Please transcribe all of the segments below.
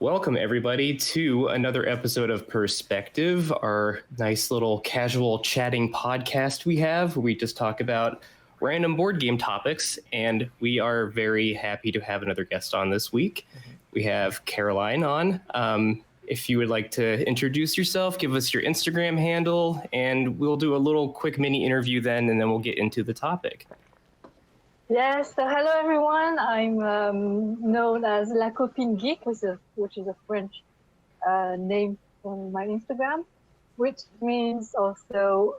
Welcome, everybody, to another episode of perSPECtive, our nice little casual chatting podcast we have. We just talk about random board game topics, and we are very happy to have another guest on this week. We have Caroline on. If you would like to introduce yourself, give us your Instagram handle, and we'll do a little quick mini interview then, and then we'll get into the topic. Yes, so hello everyone. I'm known as Lacopinegeek, which is a French name on my Instagram, which means also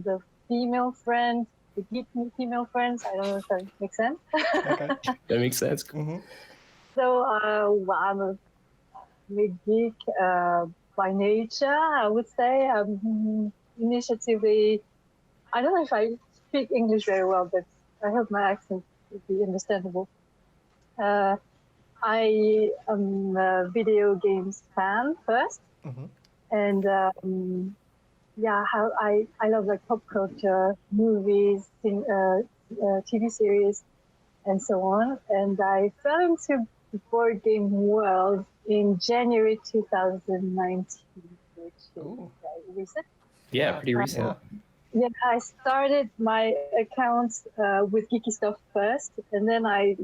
the female friend, the geek female friends. I don't know if that makes sense. Okay. That makes sense. Mm-hmm. So I'm a big geek by nature, I would say. Initiatively, I don't know if I speak English very well, but I hope my accent would be understandable. I am a video games fan first, and I love like pop culture, movies, TV series, and so on. And I fell into the board game world in January 2019, which is very recent. Yeah, pretty recent. Yeah, I started my account with Geeky Stuff first, and then I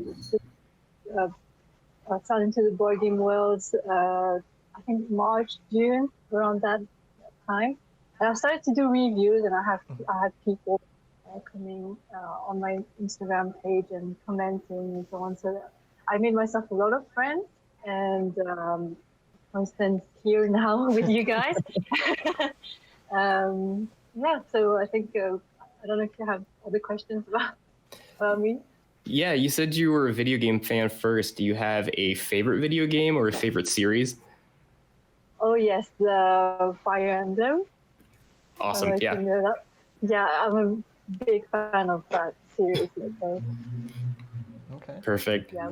fell into the board game world, I think March, June, around that time. And I started to do reviews, and I had people coming on my Instagram page and commenting and so on. So I made myself a lot of friends, and for instance, here now with you guys. Yeah, so I think, I don't know if you have other questions about me. Yeah, you said you were a video game fan first. Do you have a favorite video game or a favorite series? Oh, yes, the Fire Emblem. Awesome, yeah. Yeah, I'm a big fan of that series. Okay. Perfect. Yeah,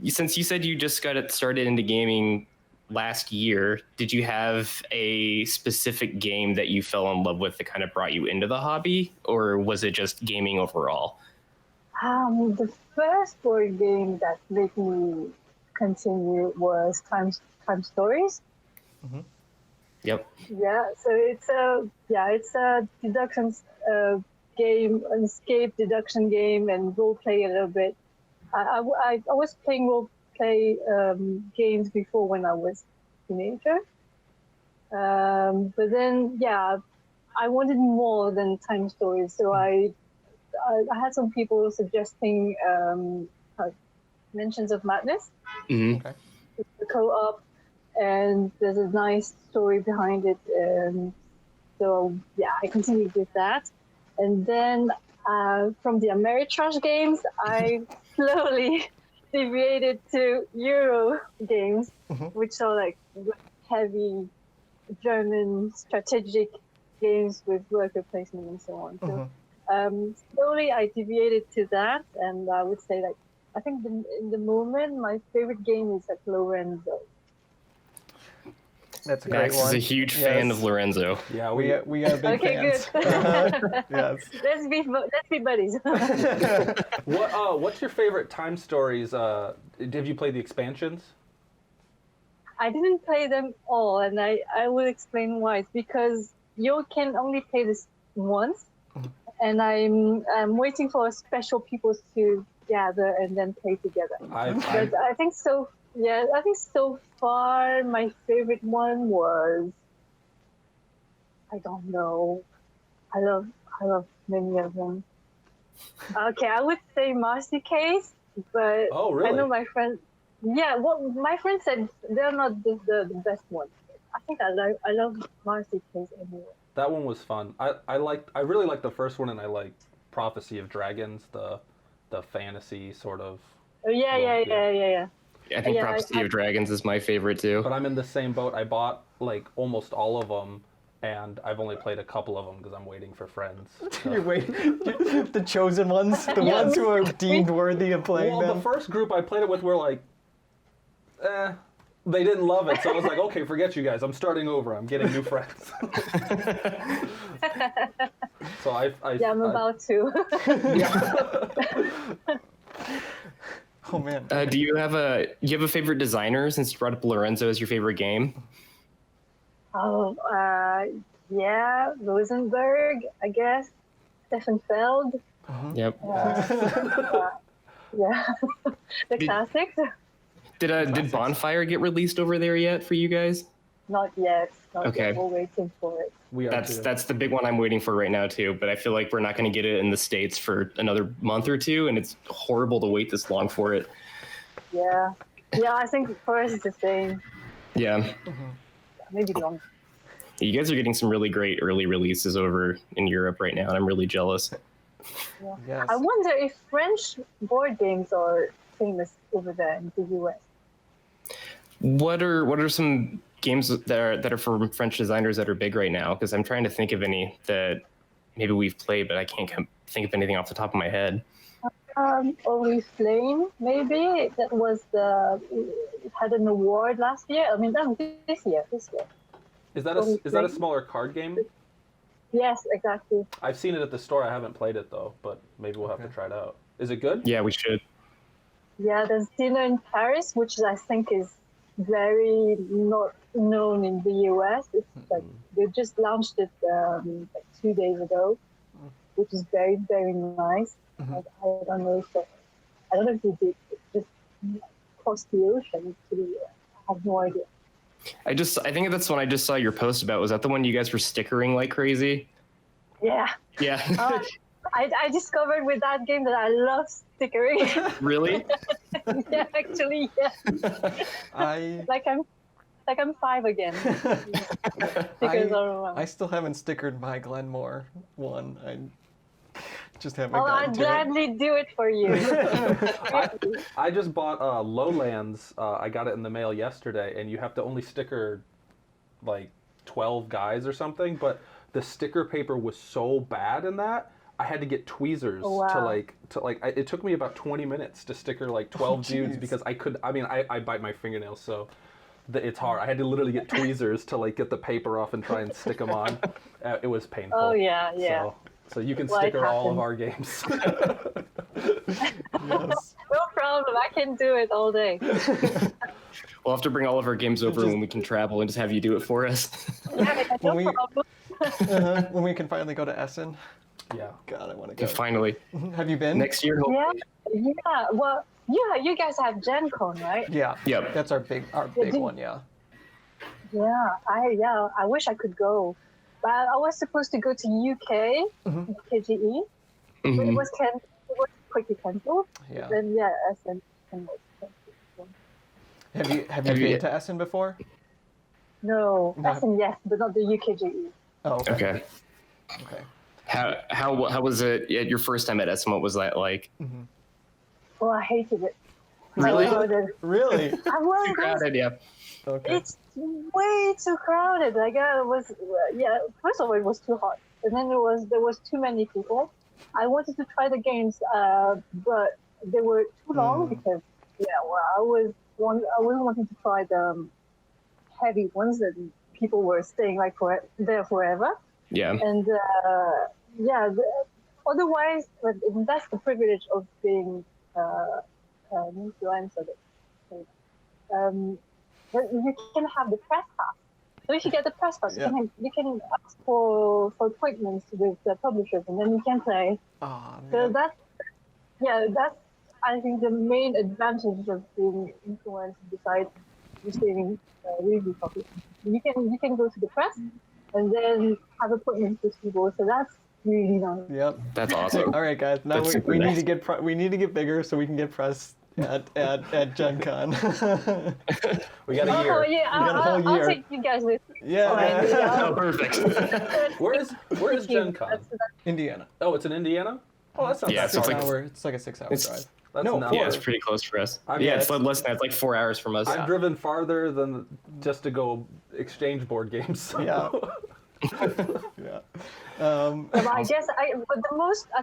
Since you said you just got started into gaming last year, did you have a specific game that you fell in love with that kind of brought you into the hobby, or was it just gaming overall? The first board game that made me continue was Time Stories. Mm-hmm. Yep. Yeah, so it's a deduction game, an escape deduction game, and role play a little bit. I was playing role play games before when I was a teenager. But then, yeah, I wanted more than Time Stories. So I had some people suggesting Mentions of Madness, mm-hmm. Okay. the co-op, and there's a nice story behind it. And so, yeah, I continued with that. And then from the Ameritrash games, I slowly deviated to Euro games, which are like very German strategic games with worker placement and so on. So slowly I deviated to that, and I would say like I think in the moment my favorite game is like Lorenzo. That's a great Max one. is a huge fan of Lorenzo. Yeah, we are big fans. Good. Yes. Let's be buddies. What's your favorite Time Stories? Have you played the expansions? I didn't play them all, and I will explain why. It's because you can only play this once, and I'm waiting for special people to gather and then play together. But I think so. Yeah, I think so far my favorite one was, I don't know. I love many of them. Okay, I would say Marcy Case, but oh, really? I know my friend. Yeah, my friend said they're not the best ones. I think I love Marcy Case anyway. That one was fun. I really liked the first one, and I liked Prophecy of Dragons, the fantasy sort of. Oh yeah. I think Prophecy of Dragons is my favorite too. But I'm in the same boat. I bought like almost all of them, and I've only played a couple of them because I'm waiting for friends. So. You're waiting, the chosen ones, the ones who are deemed worthy of playing them. Well, the first group I played it with were like, they didn't love it, so I was like, okay, forget you guys. I'm starting over. I'm getting new friends. So I'm about to. Oh man. Do you have a favorite designer since you brought up Lorenzo as your favorite game? Oh, yeah, Rosenberg, I guess. Stefan Feld. Yep. Yeah, the classics. Did Bonfire get released over there yet for you guys? Not yet. Not Okay. yet. We're waiting for it. We are That's the big one I'm waiting for right now too. But I feel like we're not going to get it in the States for another month or two, and it's horrible to wait this long for it. Yeah. Yeah, I think for us it's the same. Yeah. Maybe long. You guys are getting some really great early releases over in Europe right now, and I'm really jealous. Yeah. Yes. I wonder if French board games are famous over there in the US. What are some games that are from French designers that are big right now? Because I'm trying to think of any that maybe we've played, but I can't think of anything off the top of my head. Only Flame, maybe. That was it had an award last year. I mean, that this year. Is that a smaller card game? Yes, exactly. I've seen it at the store. I haven't played it though, but maybe we'll have to try it out. Is it good? Yeah, we should. Yeah, there's Dinner in Paris, which I think is very not known in the US. It's like they just launched it like 2 days ago, which is very, very nice. I don't know if they did just cross the ocean to I have no idea. I think that's one I just saw your post about. Was that the one you guys were stickering like crazy? Yeah. Yeah. I discovered with that game that I love stickering. Really? Yeah, actually, yeah. Like I'm 5 again. Stickers all around. I still haven't stickered my Glenmore one. I just haven't Well, gotten I'd to it. gladly do it for you. I just bought Lowlands. I got it in the mail yesterday, and you have to only sticker like 12 guys or something. But the sticker paper was so bad in that I had to get tweezers to like. It took me about 20 minutes to sticker like 12 dudes because I could. I mean, I bite my fingernails, so it's hard. I had to literally get tweezers to like get the paper off and try and stick them on. It was painful. Oh yeah. So you can sticker all of our games. Yes. No problem. I can do it all day. We'll have to bring all of our games over when we can travel and just have you do it for us. Yeah, no When we- problem. When we can finally go to Essen. Yeah. God, I want to go. Finally, Have you been? next year. Yeah. Well, yeah. You guys have Gen Con, right? Yeah. Yep. That's our big one. Yeah. Yeah. I wish I could go, but I was supposed to go to UK, KGE, but it was quickly cancelled. Yeah. Then Essen was cancelled. Have you been to Essen before? No, No. Essen yes, but not the UKGE. Oh. Okay. Okay. How was it at your first time at Essen? What was that like? Well, I hated it. Really? Really? I Too crowded, yeah. Okay. It's way too crowded. Like it was, first of all, it was too hot, and then there was too many people. I wanted to try the games, but they were too long because I was wanting to try the heavy ones that people were staying like there forever. Yeah. And otherwise, but that's the privilege of being an influencer. But you can have the press pass. So if you get the press pass, you can ask for appointments with the publishers, and then you can play. Oh, So that's I think the main advantage of being influenced besides receiving review copies. You can go to the press and then have appointments with people. So that's really nice. Yep. That's awesome. All right, guys. Now That's super we need nice. to get we need to get bigger so we can get press at Gen Con. We got a year. Oh yeah, got a whole I'll year. take you guys with. Yeah. Oh, perfect. Where is Gen Con? Indiana. Oh, it's in Indiana? Oh, that sounds Yeah, so it's like- It's like a 6-hour It's- drive. That's no, not Yeah, it's bad. pretty close for us. Yeah, It's less than that. It's like 4 hours from us. I've driven farther than just to go exchange board games. So. Yeah. Yeah. But I guess I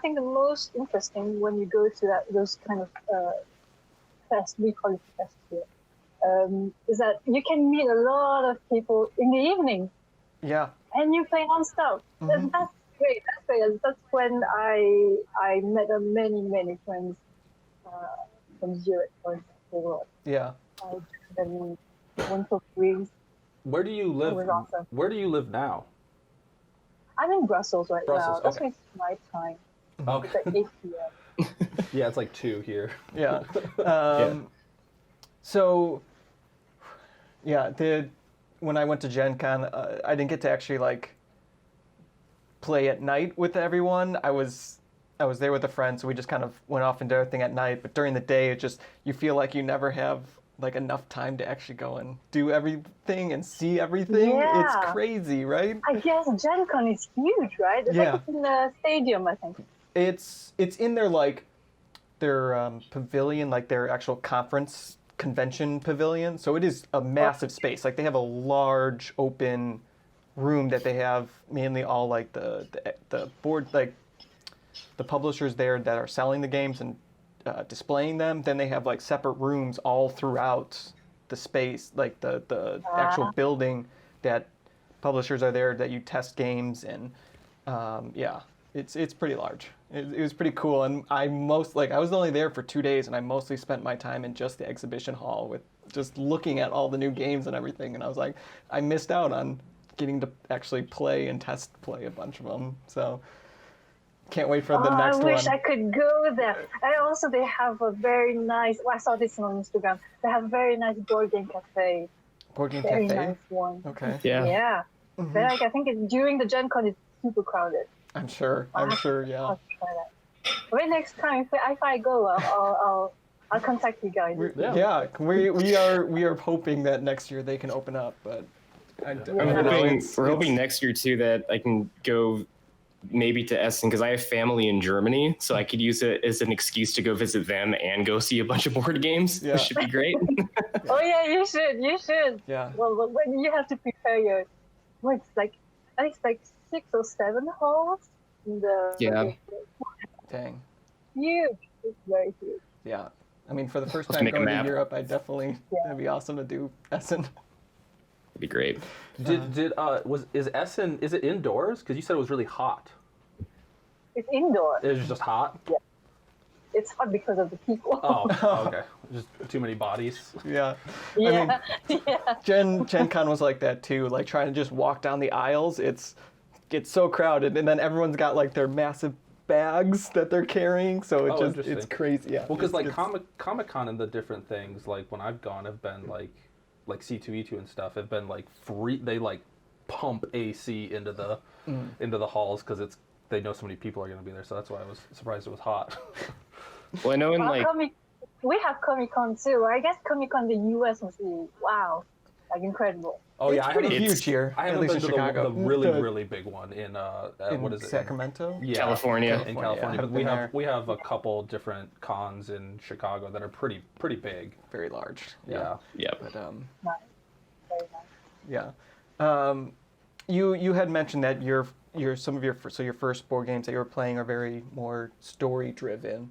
think the most interesting when you go to those kind of fest, we call it fest here, is that you can meet a lot of people in the evening Yeah. and you play non-stop. And that's great. That's when I met many friends from zero for example. Yeah. Then one for Greece. Where do you live? It was awesome. Where do you live now? I'm in Brussels right Brussels, now. That's okay. my my time. Okay. It's like 8 p.m. Yeah, it's like 2 here. Yeah. Yeah. So, yeah, when I went to Gen Con, I didn't get to actually like play at night with everyone. I was there with a friend, so we just kind of went off and did everything at night. But during the day, it just you feel like you never have like enough time to actually go and do everything and see everything. Yeah. It's crazy, right? I guess Gen Con is huge, right? It's Yeah. like it's in the stadium, I think. It's in their pavilion, like their actual convention pavilion. So it is a massive space. Like they have a large open room that they have mainly all like the board, like the publishers there that are selling the games and displaying them. Then they have like separate rooms all throughout the space, like the actual building that publishers are there that you test games and yeah, it's pretty large. It was pretty cool, and I was only there for 2 days, and I mostly spent my time in just the exhibition hall with just looking at all the new games and everything. And I was like, I missed out on getting to actually play and test play a bunch of them. So can't wait for the next one. I wish I could go there. And also, they have a very nice. Well, I saw this on Instagram. They have a very nice board game cafe. Board game Very cafe. nice one. Okay. Yeah. Yeah. But like, I think during the Gen Con, it's super crowded. I'm sure. Yeah. I'll try that. But next time, if I go, I'll contact you guys. Yeah. We are hoping that next year they can open up, but We're hoping next year too that I can go maybe to Essen because I have family in Germany, so I could use it as an excuse to go visit them and go see a bunch of board games. Yeah. Which should be great. Oh yeah, you should. Yeah. Well, when you have to prepare your, I think it's like 6 or 7 halls in the. Yeah. Dang. Huge. It's very huge. Yeah. I mean, for the first Let's time make a going to map. Europe, that'd be awesome to do Essen. It'd be great. Is Essen, is it indoors? Because you said it was really hot. It's indoor. It was just hot? It's hot because of the people. Oh, okay. Just too many bodies. Yeah. Yeah. I mean, Gen Con was like that too. Like trying to just walk down the aisles, it's so crowded, and then everyone's got like their massive bags that they're carrying, so it's crazy. Yeah. Well, because like Comic-Con and the different things, like when I've gone, have been like C2E2 and stuff, have been like free. They like pump AC into the halls because they know so many people are going to be there. So that's why I was surprised it was hot. Well, I know we have Comic-Con too. I guess Comic-Con in the US must be like incredible. Oh yeah, it's pretty huge here. I haven't been to the really big one in what is it? Sacramento? Yeah, California. In California, Yeah. but we have a couple different cons in Chicago that are pretty big. Very large. Yeah. Yep. But Nice. Very nice. yeah. You had mentioned that your first board games that you were playing are very more story driven.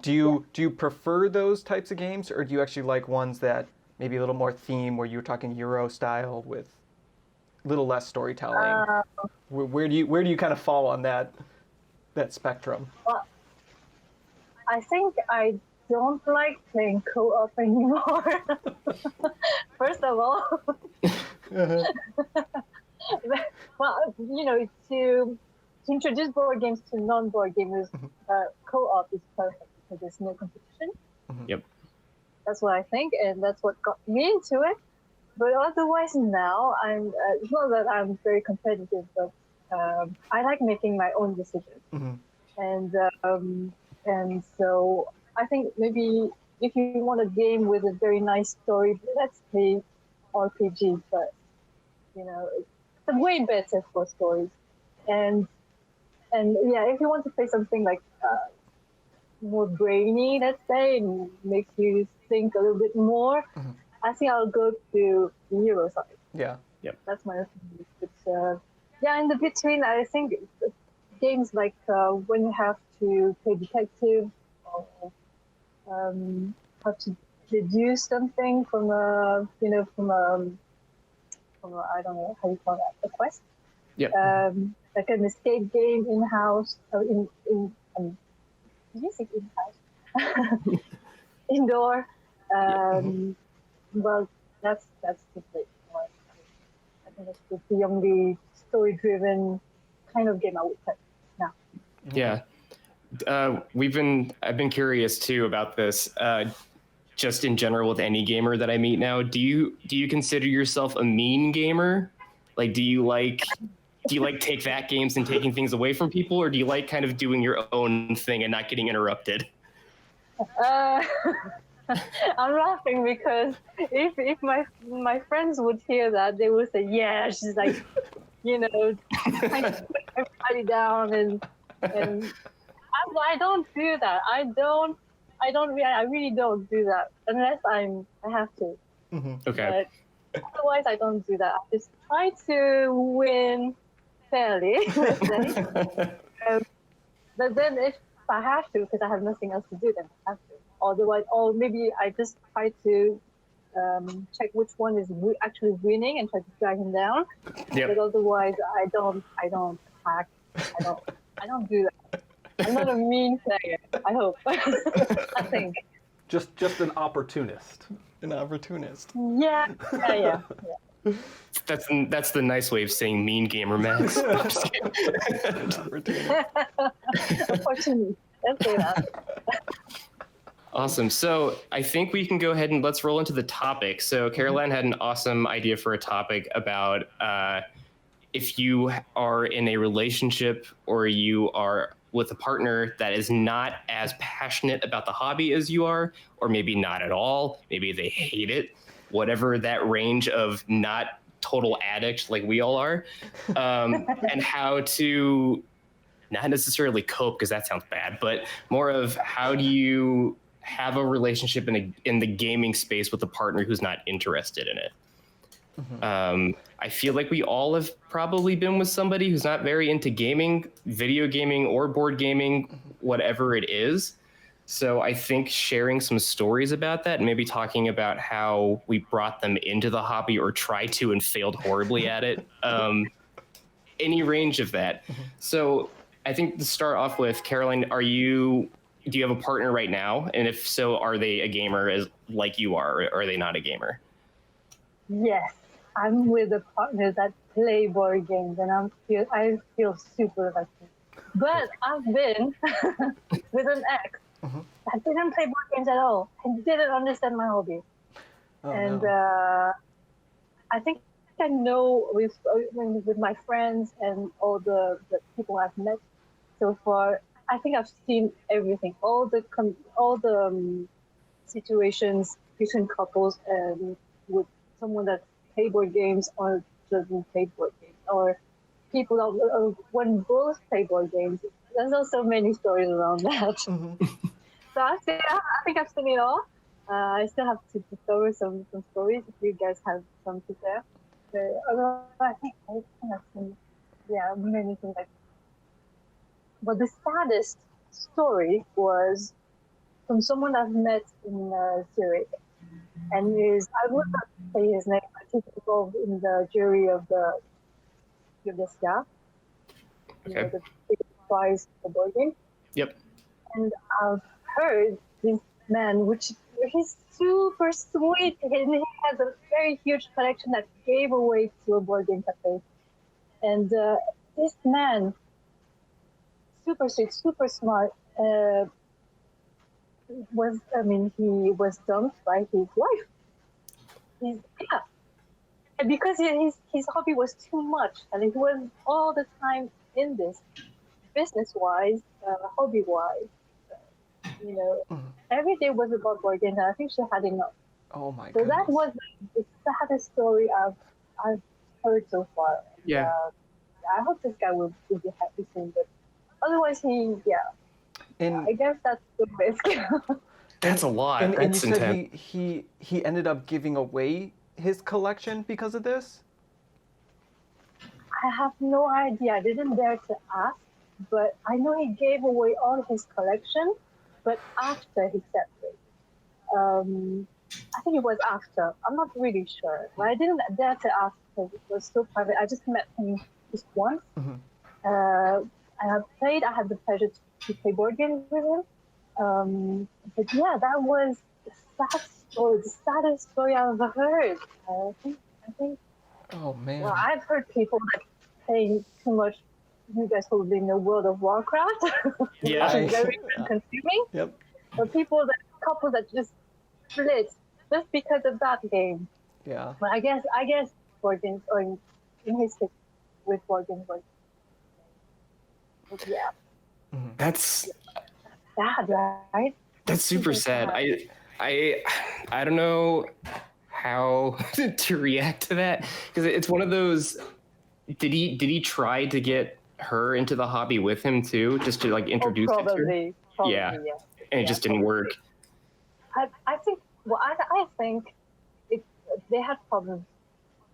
Do you prefer those types of games, or do you actually like ones that maybe a little more theme, where you're talking Euro style with a little less storytelling? Where do you kind of fall on that spectrum? Well, I think I don't like playing co-op anymore. First of all, well, to introduce board games to non-board gamers, co-op is perfect because there's no competition. Yep. That's what I think, and that's what got me into it. But otherwise, now it's not that I'm very competitive, but I like making my own decisions. Mm-hmm. And so I think maybe if you want a game with a very nice story, let's play RPG. But it's way better for stories. And yeah, if you want to play something like more brainy, let's say, and makes you think a little bit more, I think I'll go to the Euro side. Yeah. Yep. That's my opinion. But in the between, I think games like when you have to play detective, or have to deduce something from a I don't know how you call that, a quest. Yep. Like an escape game in-house, did you say in-house? indoor. Well, that's the thing. I think that's the only story-driven kind of game I would play now. Yeah. I've been curious too about this. Just in general with any gamer that I meet now, do you consider yourself a mean gamer? Like, do you like take back games and taking things away from people, or do you like kind of doing your own thing and not getting interrupted? I'm laughing because if my friends would hear that, they would say, "Yeah, she's like, trying to put everybody down," and I don't do that. I really don't do that unless I have to. Okay. But otherwise, I don't do that. I just try to win fairly, let's say. But then if I have to, because I have nothing else to do, then I have to. Otherwise, or maybe I just try to check which one is actually winning and try to drag him down. Yep. But otherwise, I don't hack. I don't do that. I'm not a mean player. I hope. I think. Just an opportunist. An opportunist. Yeah. That's the nice way of saying mean gamer, Max. Unfortunately, let's say that. Awesome. So I think we can go ahead and let's roll into the topic. So Caroline had an awesome idea for a topic about if you are in a relationship or you are with a partner that is not as passionate about the hobby as you are, or maybe not at all, maybe they hate it, whatever that range of not total addict like we all are, and how to not necessarily cope, because that sounds bad, but more of how do you have a relationship in the gaming space with a partner who's not interested in it. I feel like we all have probably been with somebody who's not very into gaming, video gaming or board gaming, whatever it is. So I think sharing some stories about that and maybe talking about how we brought them into the hobby or tried to and failed horribly at it. Any range of that. So I think to start off with, Caroline, do you have a partner right now? And if so, are they a gamer like you are, or are they not a gamer? Yes, I'm with a partner that play board games, and I feel super lucky. But I've been with an ex that didn't play board games at all and didn't understand my hobby. I think I know with my friends and all the people I've met so far, I think I've seen everything, all the situations between couples and with someone that play board games or doesn't play board games, or people that when both play board games. There's also many stories around that. So I think I've seen it all. I still have to discover some stories if you guys have some to share. So, I think I've seen many things like. But the saddest story was from someone I've met in Zurich, and I would not say his name, but he's involved in the jury of the Jugoslav, the big prize for board game. Yep. And I've heard this man, he's super sweet, and he has a very huge collection that gave away to a board game cafe. And this man, super sweet, super smart, he was dumped by his wife. And because his hobby was too much, and he was all the time in this, business-wise, hobby-wise. Every day was about board games, and I think she had enough. Oh my god! So that was the saddest story I've heard so far. Yeah. I hope this guy will be happy soon, but otherwise I guess that's the risk. That's a lot. And That's you said intense. he ended up giving away his collection because of this? I have no idea. I didn't dare to ask, but I know he gave away all his collection, but after he separated. I think it was after. I'm not really sure. But I didn't dare to ask because it was so private. I just met him just once. I had the pleasure to play board games with him. But yeah, that was the saddest story I've ever heard. I think. Oh man. Well, I've heard people that playing too much. You guys probably know World of Warcraft. Yeah. Which is very consuming. Yep. But couples that just split just because of that game. Yeah. But I guess board games, or in his case, with board games, yeah. That's Sad, right? That's super sad. I don't know how to react to that, because it's one of those. Did he try to get her into the hobby with him too, just to like introduce it to her? Probably, Yeah. And it just didn't work. I think. Well, I think they had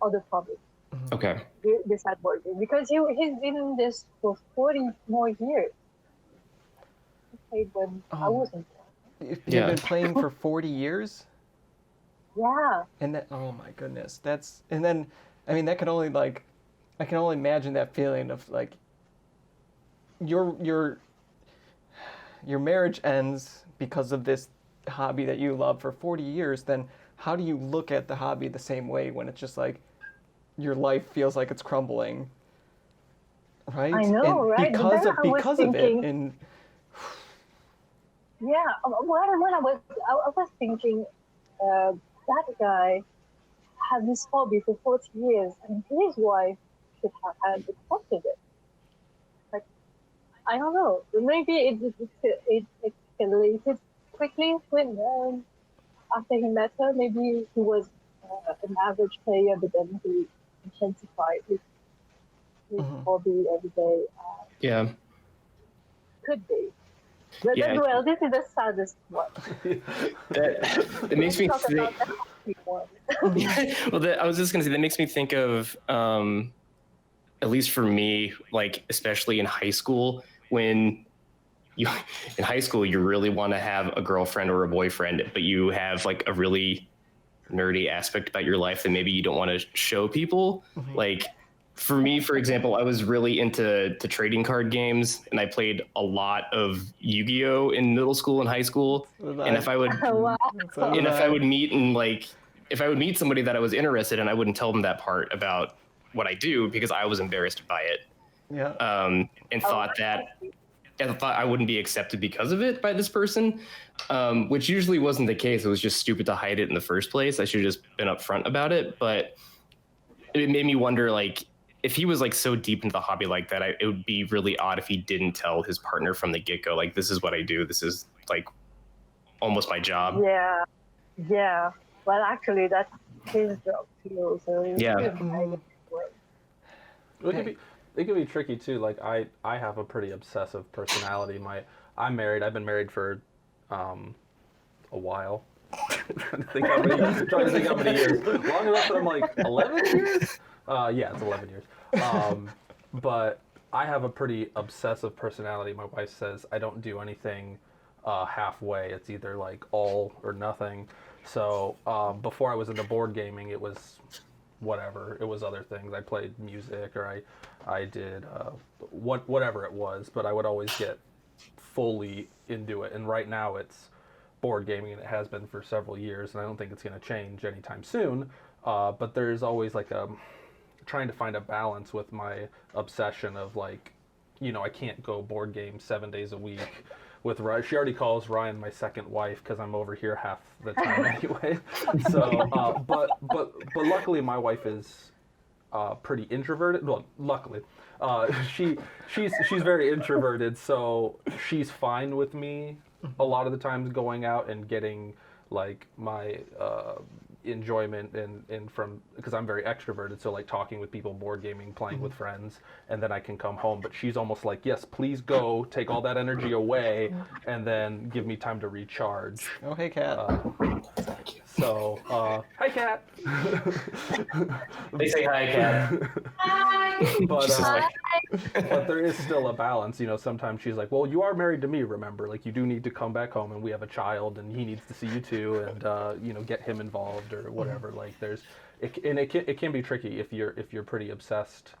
other problems. Okay. Besides board game, because he's been in this for 40 more years. He played when I wasn't. You've been playing for 40 years? Yeah. And that, oh my goodness, and then, I mean, that can only I can only imagine that feeling of like, your marriage ends because of this hobby that you love for 40 years, then how do you look at the hobby the same way when it's just like, your life feels like it's crumbling, right? I know, and right? Because of it, and yeah, when I was thinking, that guy had this hobby for 40 years, and his wife should have had accepted it. Like, I don't know. Maybe it escalated quickly when after he met her. Maybe he was an average player, but then he intensified his hobby every day. Yeah. Could be. But Yeah. well, this is the saddest one. It makes me think. Well, I was just gonna say that makes me think of, at least for me, like especially in high school, when you really want to have a girlfriend or a boyfriend, but you have like a really nerdy aspect about your life that maybe you don't want to show people. Like for me, for example, I was really into trading card games, and I played a lot of Yu-Gi-Oh in middle school and high school. And if I would meet somebody that I was interested in, I wouldn't tell them that part about what I do because I was embarrassed by it. Yeah. And thought I wouldn't be accepted because of it by this person, which usually wasn't the case. It was just stupid to hide it in the first place. I should have just been upfront about it. But it made me wonder, like, if he was like so deep into the hobby like that, it would be really odd if he didn't tell his partner from the get-go, like, this is what I do. This is like almost my job. Yeah. Yeah. Well, actually, that's his job too. So yeah. It can be tricky too. Like I have a pretty obsessive personality. I'm married. I've been married for a while. trying to think how many years. Long enough that I'm like 11 years. Yeah, it's 11 years. But I have a pretty obsessive personality. My wife says I don't do anything halfway. It's either like all or nothing. So before I was into board gaming, it was whatever. It was other things. I played music, or I did whatever it was. But I would always get fully into it. And right now it's board gaming, and it has been for several years. And I don't think it's going to change anytime soon. But there's always like trying to find a balance with my obsession of like, I can't go board game 7 days a week with Ryan. She already calls Ryan my second wife because I'm over here half the time anyway. So, but luckily my wife is pretty introverted. Well, luckily, she's very introverted, so she's fine with me a lot of the times going out and getting like my enjoyment and from, because I'm very extroverted, so like talking with people, board gaming, playing with friends, and then I can come home. But she's almost like, yes, please go, take all that energy away, and then give me time to recharge. Oh, hey, Kat. So, hi, Kat. They say hi, Kat. Hi. But there is still a balance. Sometimes she's like, well, you are married to me, remember? Like, you do need to come back home, and we have a child, and he needs to see you too, and get him involved or whatever. Like, it can be tricky if you're pretty obsessed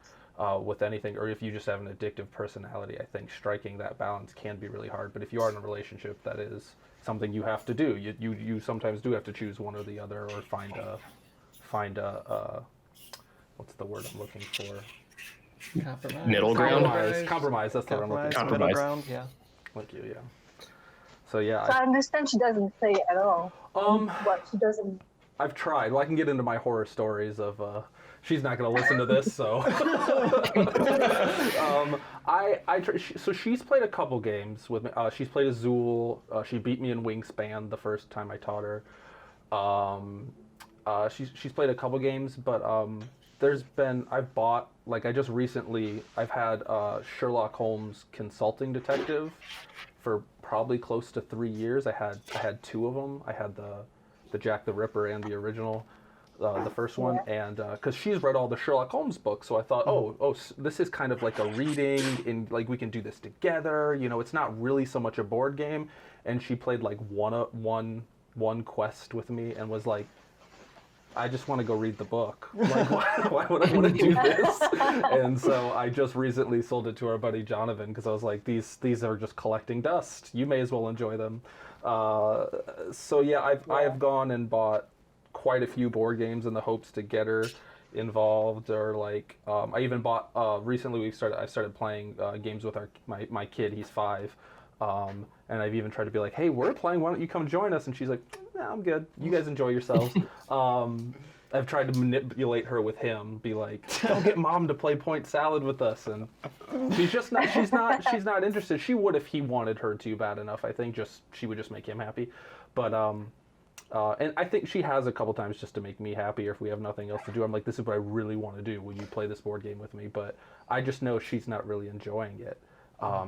with anything, or if you just have an addictive personality. I think striking that balance can be really hard. But if you are in a relationship that is something you have to do. You sometimes do have to choose one or the other, or find a what's the word I'm looking for? Compromise. Middle ground? Compromise. That's the word I'm looking for. Middle ground. Yeah. Thank you. Yeah. So yeah. So I understand she doesn't say at all. What she doesn't. I've tried. Well, I can get into my horror stories of. She's not going to listen to this, so. So she's played a couple games with me. She's played Azul. She beat me in Wingspan the first time I taught her. She's played a couple games, but I've bought, like, I just recently, I've had Sherlock Holmes Consulting Detective for probably close to 3 years. I had two of them. I had the Jack the Ripper and the original, the first one, and because she's read all the Sherlock Holmes books, so I thought, this is kind of like a reading, and like we can do this together. You know, it's not really so much a board game. And she played like one quest with me and was like, I just want to go read the book. Like, why would I want to do this? And so I just recently sold it to our buddy Jonathan because I was like, these are just collecting dust. You may as well enjoy them. So yeah, I have gone and bought quite a few board games in the hopes to get her involved, or like I even bought recently. I started playing games with my kid. He's 5. And I've even tried to be like, hey, we're playing, why don't you come join us? And she's like, nah, I'm good. You guys enjoy yourselves. I've tried to manipulate her with him, be like, go get mom to play point salad with us. And she's not interested. She would if he wanted her to bad enough. I think she would just make him happy. But, and I think she has a couple times just to make me happy, or if we have nothing else to do, I'm like, this is what I really want to do. Will you play this board game with me? But I just know she's not really enjoying it.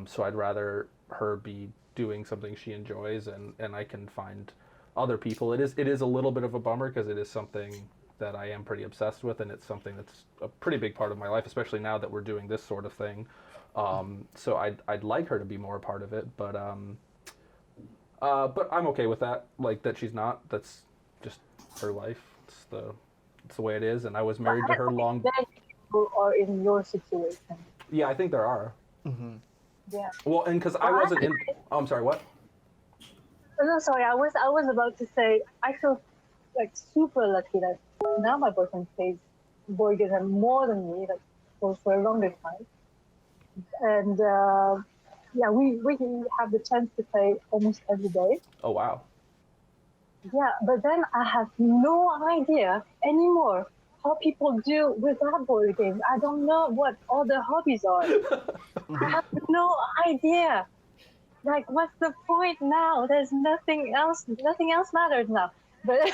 So I'd rather her be doing something she enjoys, and I can find other people. It is a little bit of a bummer because it is something that I am pretty obsessed with, and it's something that's a pretty big part of my life, especially now that we're doing this sort of thing. So I'd like her to be more a part of it, but I'm okay with that. Like, that she's not. That's just her life. It's the way it is. And I was married to her long. People are in your situation. Yeah, I think there are. Mm-hmm. Yeah. Well, and because I wasn't in. Oh, I'm sorry. What? No, sorry. I was about to say I feel like super lucky that now my boyfriend plays board games more than me, like for a longer time. And yeah, we have the chance to play almost every day. Oh wow. Yeah, but then I have no idea anymore how people do without board games. I don't know what other hobbies are. I have no idea. Like, what's the point now? There's nothing else. Nothing else matters now. But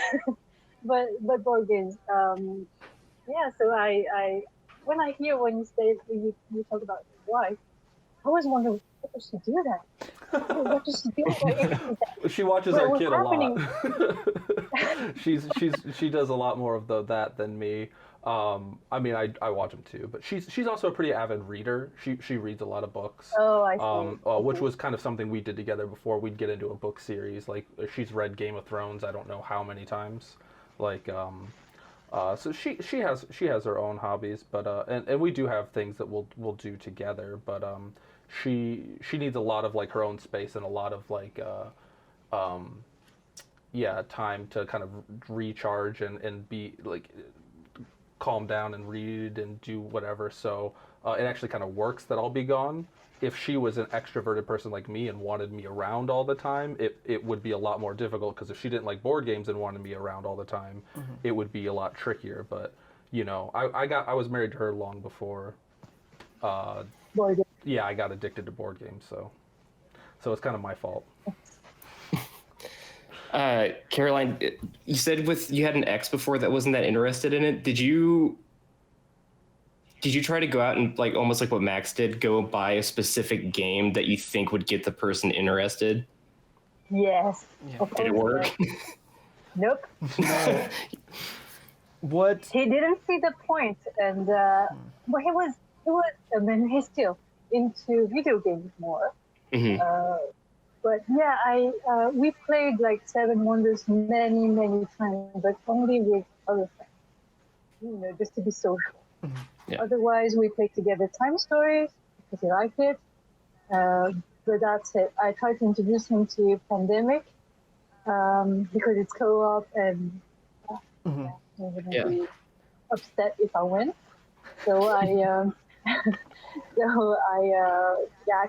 but board games. Yeah. So I when I hear when you talk about your wife, I always wonder, what does she do that? What does she do that? She watches our kid a lot. She does a lot more of that than me. I mean, I watch them too, but she's also a pretty avid reader. She reads a lot of books. Oh, I see. Which was kind of something we did together before we'd get into a book series. Like, she's read Game of Thrones, I don't know how many times. Like, so she has her own hobbies, but and we do have things that we'll do together. But she needs a lot of like her own space and a lot of like time to kind of recharge and be like calm down and read and do whatever. So it actually kind of works that I'll be gone. If she was an extroverted person like me and wanted me around all the time, it would be a lot more difficult, because if she didn't like board games and wanted me around all the time, it would be a lot trickier. But you know, I was married to her long before. Yeah, I got addicted to board games, so it's kind of my fault. Caroline, you said you had an ex before that wasn't that interested in it. Did you try to go out and, like, almost like what Max did, go buy a specific game that you think would get the person interested? Yes. Yeah. Did it work? Nope. What? He didn't see the point, and well, he was, I mean, he's still into video games more. Mm-hmm. But yeah, we played like Seven Wonders many times, but only with other friends. You know, just to be social. Mm-hmm. Yeah. Otherwise, we played together Time Stories because he liked it. But that's it. I tried to introduce him to Pandemic, because it's co-op and Mhm. I'm gonna Yeah. be upset if I win. So I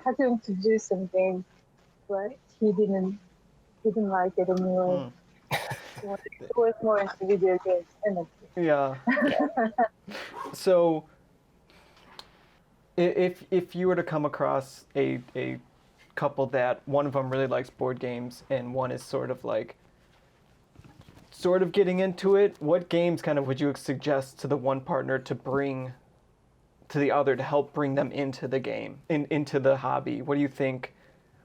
had to introduce some games, but he didn't like it anyway. It was more into video games, and Yeah. So, if you were to come across a couple that one of them really likes board games and one is sort of getting into it, what games kind of would you suggest to the one partner to bring to the other to help bring them into the game, into the hobby? What do you think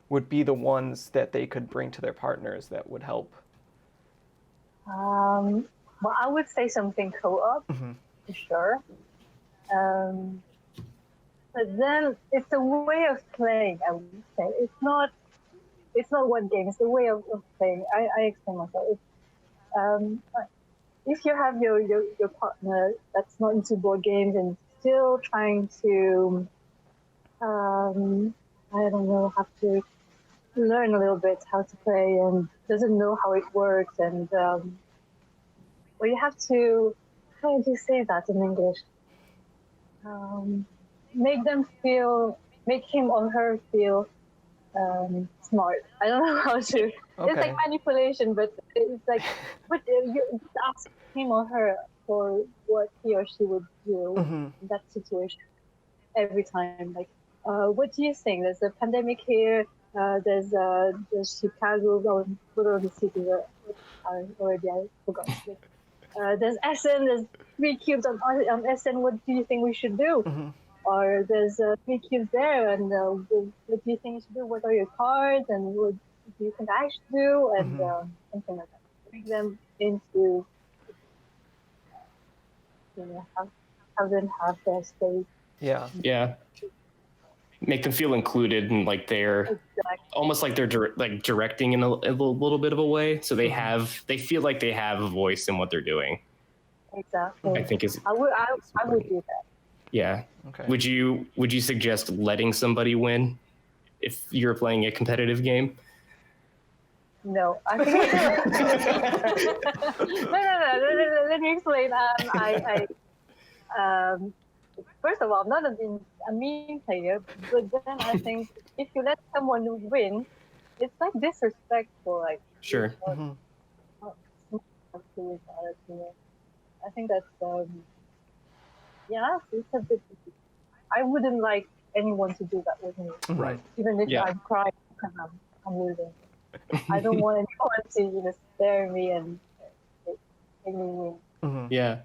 would be the ones that they could bring to their partners that would help? well, I would say something co-op for sure. But then it's a way of playing. I would say it's not one game. It's a way of playing. I explain myself. If you have your partner that's not into board games and still trying to, I don't know, have to learn a little bit how to play and doesn't know how it works, and well, you have to, how do you say that in English? Make him or her feel smart. I don't know how to. Okay. It's like manipulation, but it's like, but you ask him or her for what he or she would do in that situation every time. Like, what do you think? There's a pandemic here. There's Chicago. What are the cities? I forgot. There's Essen. There's 3 cubes on Essen. What do you think we should do? Or there's 3 cubes there, and what do you think you should do? What are your cards, and what do you think I should do? And something like that. Bring them into, have them have their space. Yeah. Yeah. Make them feel included and like they're almost like they're directing in a little bit of a way, so they feel like they have a voice in what they're doing. Exactly. I think I would do that. Yeah. Okay. Would you suggest letting somebody win if you're playing a competitive game? No, I think no. Let me explain. First of all, I'm not a mean player, but then I think if you let someone win, it's like disrespectful. Like, Sure. I think that's it's a bit. I wouldn't like anyone to do that with me. Right. Even if I'm crying because I'm losing. I don't want anyone to stare at me and make me win. Yeah.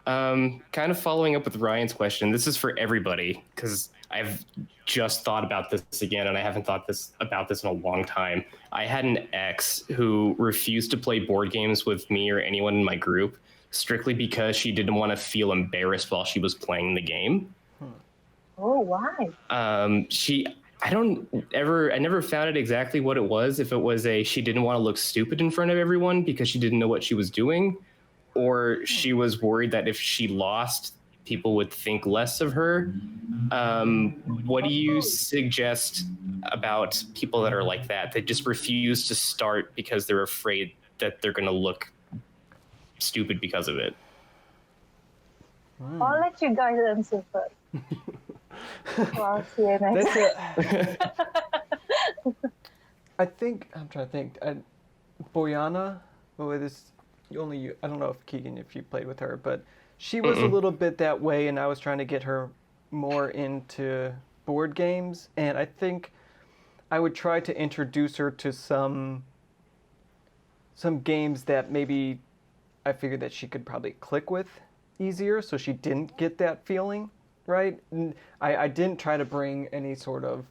Kind of following up with Ryan's question, this is for everybody because I've just thought about this again and I haven't thought about this in a long time. I had an ex who refused to play board games with me or anyone in my group strictly because she didn't want to feel embarrassed while she was playing the game. Oh, why? I never found out exactly what it was. If it was she didn't want to look stupid in front of everyone because she didn't know what she was doing, or she was worried that if she lost, people would think less of her. What do you suggest about people that are like that? They just refuse to start because they're afraid that they're going to look stupid because of it. I'll let you guys answer first. Well, see you next. I think I'm trying to think. Boyana, I don't know if Keegan, if you played with her, but she was a little bit that way, and I was trying to get her more into board games, and I think I would try to introduce her to some games that maybe I figured that she could probably click with easier, so she didn't get that feeling, right? And I didn't try to bring any sort of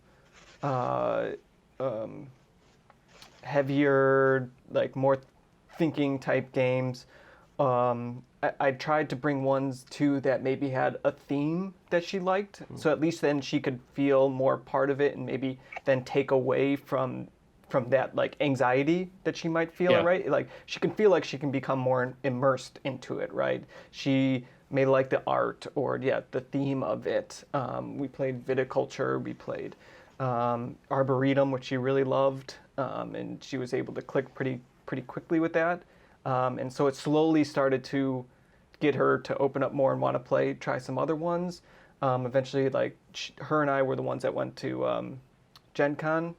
heavier, like more thinking type games. I tried to bring ones too that maybe had a theme that she liked, so at least then she could feel more part of it and maybe then take away from that like anxiety that she might feel, right? Like she can feel like she can become more immersed into it, right? She may like the art or the theme of it. We played viticulture, we played Arboretum, which she really loved, and she was able to click pretty pretty quickly with that. And so it slowly started to get her to open up more and want to try some other ones. Eventually, like her and I were the ones that went to Gen Con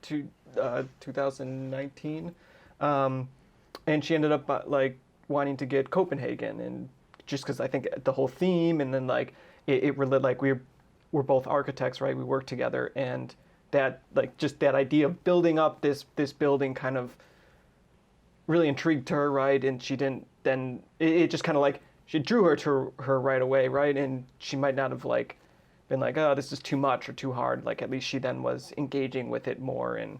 2019. And she ended up like wanting to get Copenhagen, and just because I think the whole theme, and then like it related, like we're both architects, right? We work together, and that like just that idea of building up this building kind of really intrigued her, right? And she didn't then it just kind of like she drew her to her right away, right? And she might not have like been like, oh, this is too much or too hard. Like at least she then was engaging with it more, and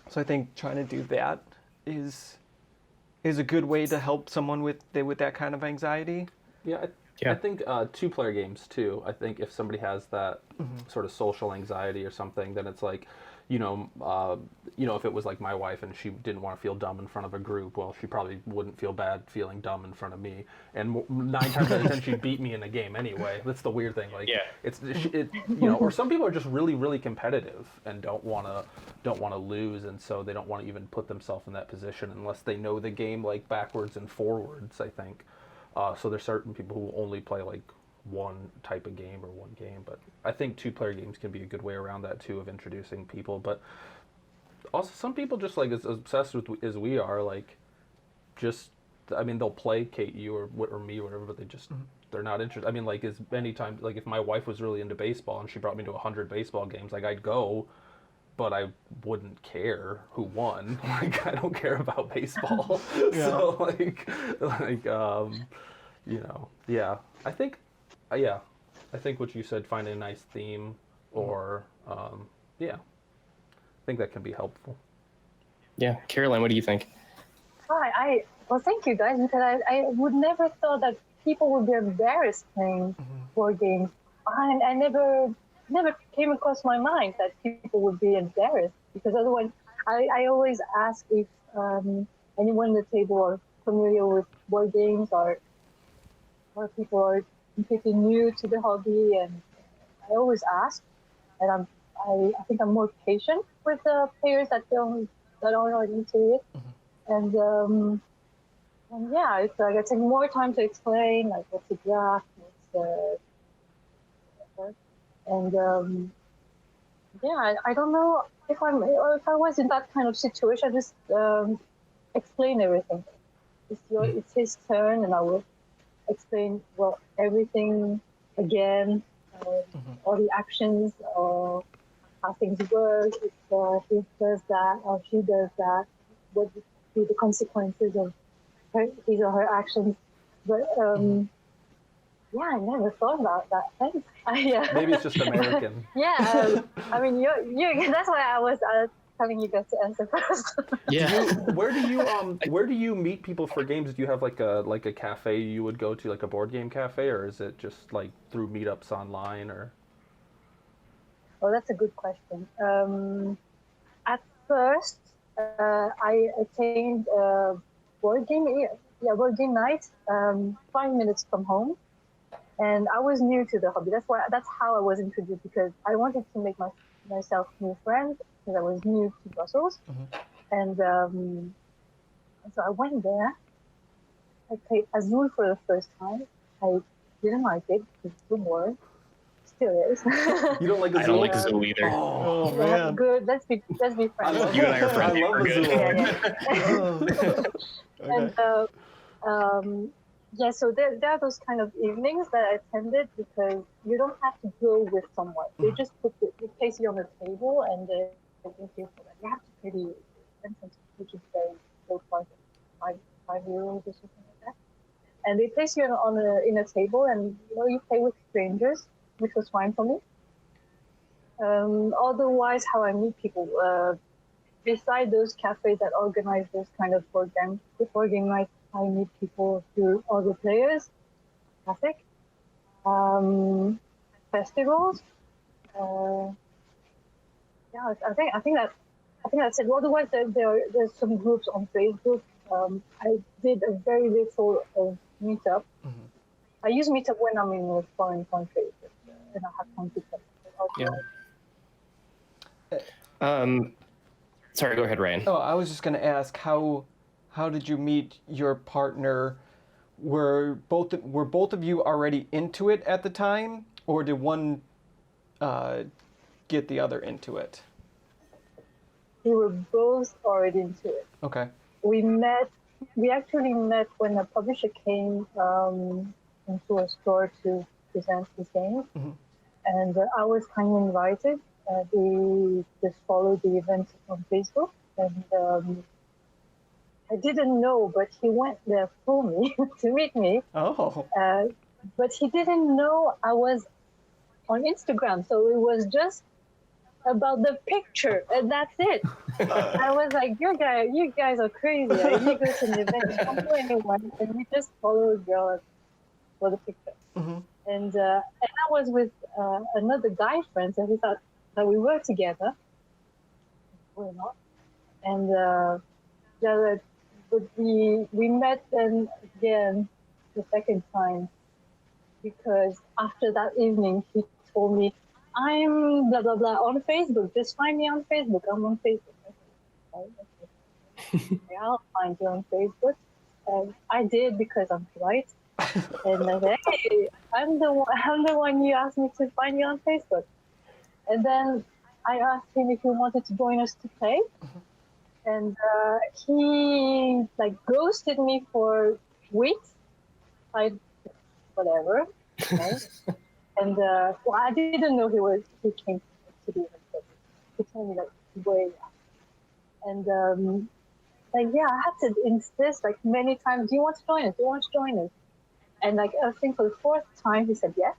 so I think trying to do that is a good way to help someone with that kind of anxiety. Yeah, I think 2-player games too. I think if somebody has that sort of social anxiety or something, then it's like, if it was like my wife and she didn't want to feel dumb in front of a group, well, she probably wouldn't feel bad feeling dumb in front of me. And 9 times out of 10, she'd beat me in a game anyway. That's the weird thing. Like, or some people are just really, really competitive and don't want to lose, and so they don't want to even put themselves in that position unless they know the game like backwards and forwards, I think. So there's certain people who only play like one type of game or one game, but I think 2-player games can be a good way around that too, of introducing people. But also some people just like as obsessed with as we are, like just, I mean, they'll placate you or me or whatever, but they just they're not interested. I mean, like as many times, like if my wife was really into baseball and she brought me to 100 baseball games, like I'd go, but I wouldn't care who won. Like I don't care about baseball. So yeah. I think what you said, finding a nice theme, or I think that can be helpful. Yeah, Caroline, what do you think? Hi, well, thank you guys, because I would never thought that people would be embarrassed playing board games. I never came across my mind that people would be embarrassed, because otherwise, I always ask if anyone at the table are familiar with board games, or people are completely new to the hobby, and I always ask, and I think I'm more patient with the players that are not into it, and yeah, it's like I take more time to explain like what's a draft, and yeah, I don't know if I was in that kind of situation, just explain everything. It's his turn, and I will explain everything again, all the actions, or how things work. If he does that or she does that, what would be the consequences of his or her actions? But yeah, I never thought about that. Thanks. Maybe it's just American. Yeah, I mean, you. That's why I was telling you guys to answer first. Yeah. Where do you meet people for games? Do you have like a cafe you would go to, like a board game cafe, or is it just like through meetups online, or? Oh, that's a good question. At first, I attained board game night, 5 minutes from home, and I was new to the hobby. That's how I was introduced, because I wanted to make myself new friends, because I was new to Brussels, and so I went there. I played Azul for the first time. I didn't like it. It's too boring. Still is. You don't like Azul? I don't like Azul either. Oh Yeah, man. good. Let's be friends. You and I are friends. I love We're Azul. good. And yeah, so there are those kind of evenings that I attended, because you don't have to go with someone. They just they place you on the table, and they give you you have to pay the entrance, which is very low price, €5 or something like that. And they place you in a table, and you play with strangers, which was fine for me. Otherwise, how I meet people, beside those cafes that organize those kind of board game nights, I meet people through other players, classic, festivals. Yeah, I think that's it. Otherwise, there's some groups on Facebook. I did a very little of Meetup. I use Meetup when I'm in a foreign country, and I have time to play. Yeah. Sorry, go ahead, Ryan. Oh, I was just going to ask how did you meet your partner? Were both of you already into it at the time, or did one get the other into it? We were both already into it. Okay. We actually met when a publisher came into a store to present his game, and I was kindly invited. We just followed the event on Facebook, and I didn't know, but he went there for me to meet me. Oh. But he didn't know I was on Instagram, so it was just about the picture, and that's it. I was like, you guys are crazy. Like, you go to an event, you don't know anyone, and you just follow a girl for the picture. And I was with another guy friend, so he thought that we were together. We're not. And but we met then again the second time, because after that evening he told me, I'm blah blah blah on Facebook. Just find me on Facebook. I'm on Facebook. Okay. Yeah, I'll find you on Facebook. I did, because I'm polite. And I said, hey, I'm the one you asked me to find you on Facebook. And then I asked him if he wanted to join us to play. And he like ghosted me for weeks. Whatever. Okay? And well, I didn't know he came to the event. He told me like way out. And like, yeah, I had to insist like many times, do you want to join us? Do you want to join us? And like, I think for the fourth time he said yes.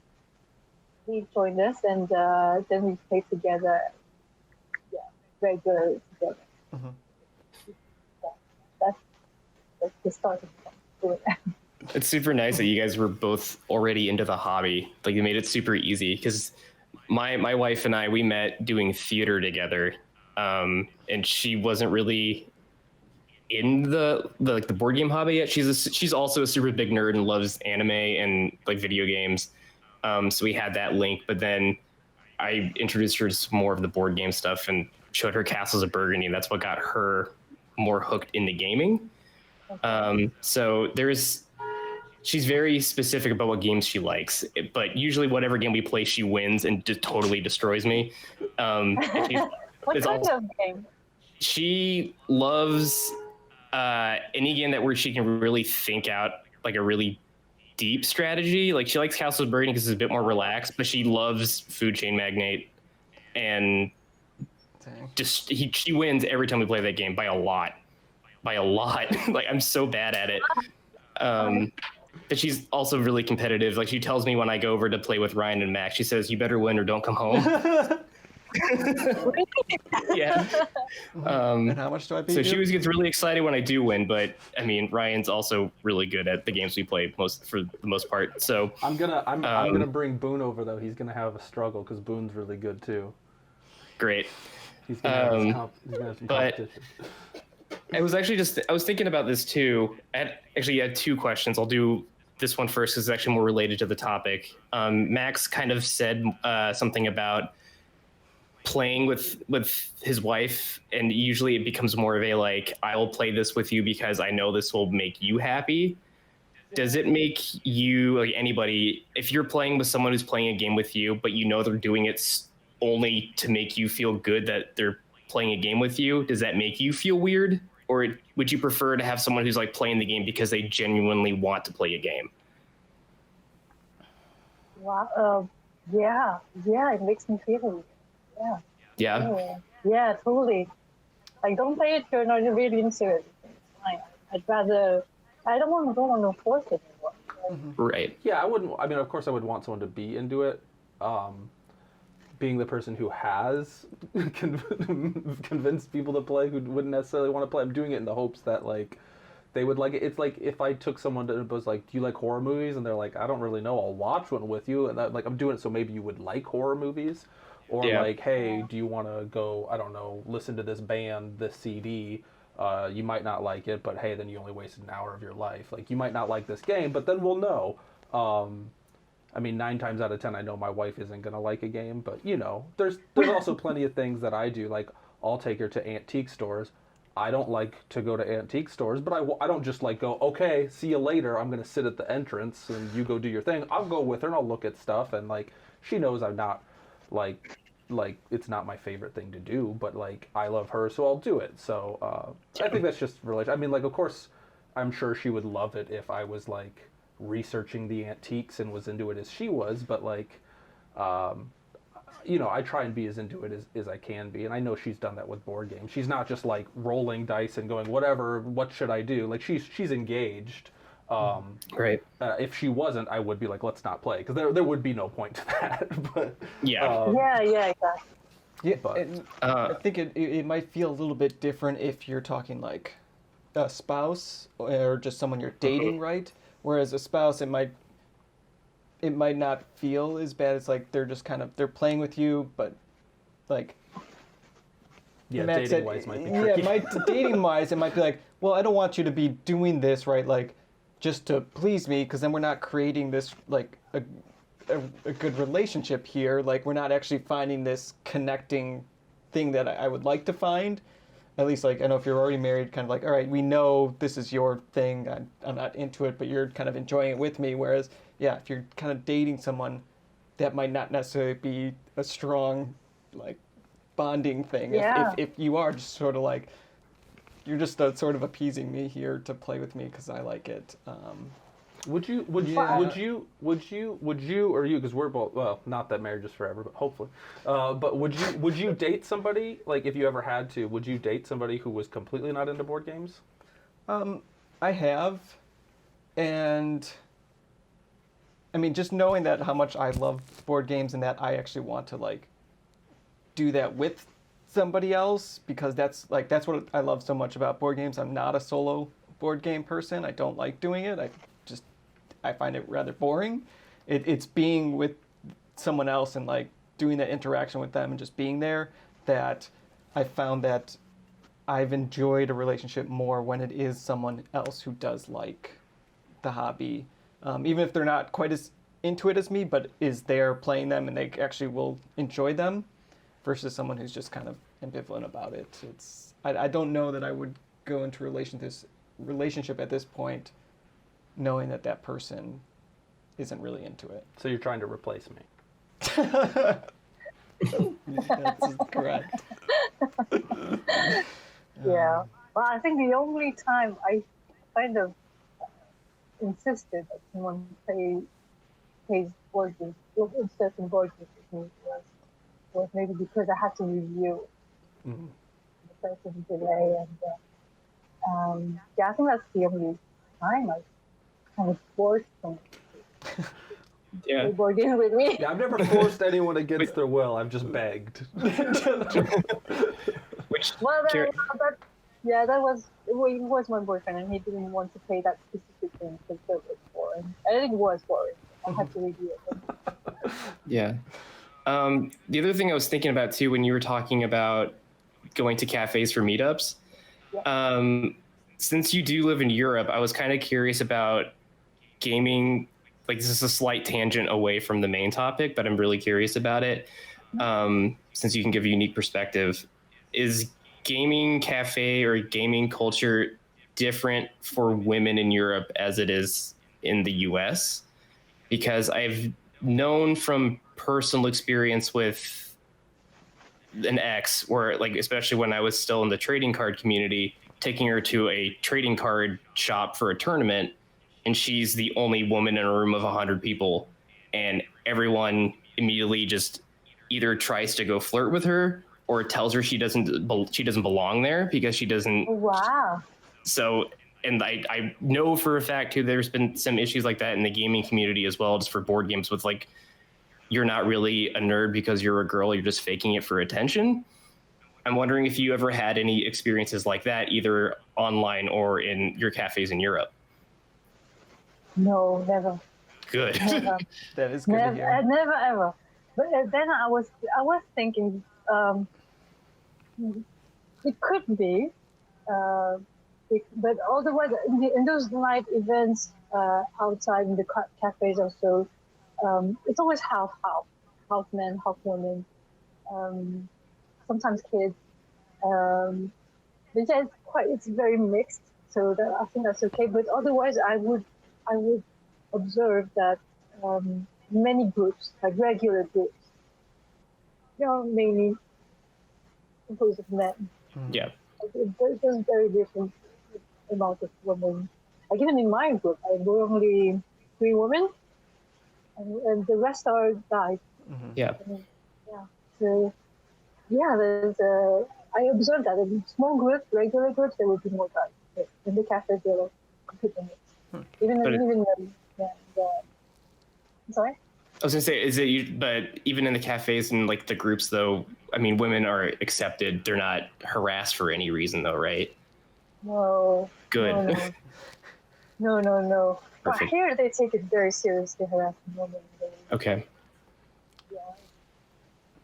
He joined us, and then we played together. Yeah, regularly together. That's the starting point. It's super nice that you guys were both already into the hobby. Like, you made it super easy, because my wife and I, we met doing theater together, and she wasn't really in the board game hobby yet. She's also a super big nerd and loves anime and like video games. So we had that link, but then I introduced her to some more of the board game stuff and showed her Castles of Burgundy, and that's what got her more hooked into gaming. So she's very specific about what games she likes, but usually whatever game we play, she wins and just totally destroys me. What kind of game? She loves any game where she can really think out like a really deep strategy. Like, she likes Castle of Burgundy because it's a bit more relaxed, but she loves Food Chain Magnate, and just she wins every time we play that game by a lot. Like, I'm so bad at it. But she's also really competitive. Like, she tells me when I go over to play with Ryan and Max, she says, you better win or don't come home. Yeah. And how much do I beat so you? she always gets really excited when I do win, but I mean, Ryan's also really good at the games we play for the most part. So I'm gonna bring Boone over, though. He's gonna have a struggle because Boone's really good too. Great. He's gonna have some competition. I was thinking about this too. I had two questions. I'll do this one first because it's actually more related to the topic. Max kind of said something about playing with his wife, and usually it becomes more of a like, I will play this with you because I know this will make you happy. Does it make you, like anybody, if you're playing with someone who's playing a game with you, but you know they're doing it only to make you feel good that they're playing a game with you, does that make you feel weird? Or would you prefer to have someone who's like playing the game because they genuinely want to play a game? Wow. Yeah, it makes me feel weird. Yeah. Yeah, totally. Like, don't play it if you're not really into it. It's fine. I don't want to force it anymore. Right. Yeah, of course I would want someone to be into it. Being the person who has convinced people to play who wouldn't necessarily want to play, I'm doing it in the hopes that like they would like it. It's like if I took someone that was like, do you like horror movies? And they're like, I don't really know, I'll watch one with you. And like, I'm doing it so maybe you would like horror movies. Or like, hey, do you want to go, I don't know, listen to this band, this CD? You might not like it, but hey, then you only wasted an hour of your life. Like, you might not like this game, but then we'll know. I mean, 9 times out of 10, I know my wife isn't going to like a game, but, you know, there's also plenty of things that I do. Like, I'll take her to antique stores. I don't like to go to antique stores, but I don't just like go, okay, see you later. I'm going to sit at the entrance and you go do your thing. I'll go with her and I'll look at stuff. And like, she knows I'm not like it's not my favorite thing to do, but like I love her, so I'll do it. So I think that's just relation. I mean, like, of course, I'm sure she would love it if I was like researching the antiques and was into it as she was, but like, I try and be as into it as I can be, and I know she's done that with board games. She's not just like rolling dice and going, whatever, what should I do? Like she's engaged. Right. If she wasn't, I would be like, let's not play, because there would be no point to that. But Yeah. Yeah, exactly. Yeah, But- and I think it might feel a little bit different if you're talking like a spouse or just someone you're dating, right? Whereas a spouse, it might not feel as bad as like they're just kind of they're playing with you, but like yeah, Matt dating said, wise might be yeah, tricky. dating wise, it might be like, well, I don't want you to be doing this, right? Like just to please me, because then we're not creating this like a good relationship here. Like we're not actually finding this connecting thing that I would like to find. At least, like, I know if you're already married, kind of like, all right, we know this is your thing. I'm not into it, but you're kind of enjoying it with me. Whereas, yeah, if you're kind of dating someone, that might not necessarily be a strong, like, bonding thing. Yeah. If you are just sort of like, you're just sort of appeasing me here to play with me because I like it. Would you, or you, because we're both, well, not that marriage is forever, but hopefully. But would you date somebody, like if you ever had to, would you date somebody who was completely not into board games? I have, and I mean, just knowing that how much I love board games and that I actually want to like do that with somebody else, because that's what I love so much about board games. I'm not a solo board game person. I don't like doing it. I find it rather boring. It's being with someone else and like doing that interaction with them and just being there that I found that I've enjoyed a relationship more when it is someone else who does like the hobby, even if they're not quite as into it as me, but is there playing them and they actually will enjoy them, versus someone who's just kind of ambivalent about it. I don't know that I would go into relationship at this point knowing that person isn't really into it. So you're trying to replace me. That's correct. Yeah. Well, I think the only time I kind of insisted that someone plays board games, certain board games with me was maybe because I had to review the certain delay, and I think that's the only time I kind of forced someone to play board games with me. Yeah, I've never forced anyone against their will. I've just begged. That was my boyfriend, and he didn't want to play that specific game because it was boring. I think it was boring. I had to review it. Yeah. The other thing I was thinking about too, when you were talking about going to cafes for meetups, since you do live in Europe, I was kind of curious about gaming. Like, this is a slight tangent away from the main topic, but I'm really curious about it. Since you can give a unique perspective, is gaming cafe or gaming culture different for women in Europe as it is in the US? Because I've known from personal experience with an ex, where, like, especially when I was still in the trading card community, taking her to a trading card shop for a tournament, and she's the only woman in a room of 100 people, and everyone immediately just either tries to go flirt with her or tells her she doesn't belong there because she doesn't. Wow. So, and I know for a fact too, there's been some issues like that in the gaming community as well, just for board games, with like, you're not really a nerd because you're a girl, you're just faking it for attention. I'm wondering if you ever had any experiences like that, either online or in your cafes in Europe. No, never. Good. Never. That is good to hear. Never ever. But then I was thinking, it could be, but otherwise in those live events outside in the cafes also, it's always half men, half women. Sometimes kids. But yeah, it's very mixed, so I think that's okay. But otherwise, I would observe that many groups, like regular groups, mainly composed of men. Yeah. There's very different amount of women. Like even in my group, we're only 3 women, and the rest are guys. Yeah. Yeah. So yeah, I observed that in small groups, regular groups, there would be more guys. In the cafes, there were completely mixed. Sorry. I was gonna say, but even in the cafes and like the groups, though, I mean, women are accepted. They're not harassed for any reason, though, right? No. Good. No. Perfect. Here they take it very seriously, harassing women. Okay. Yeah.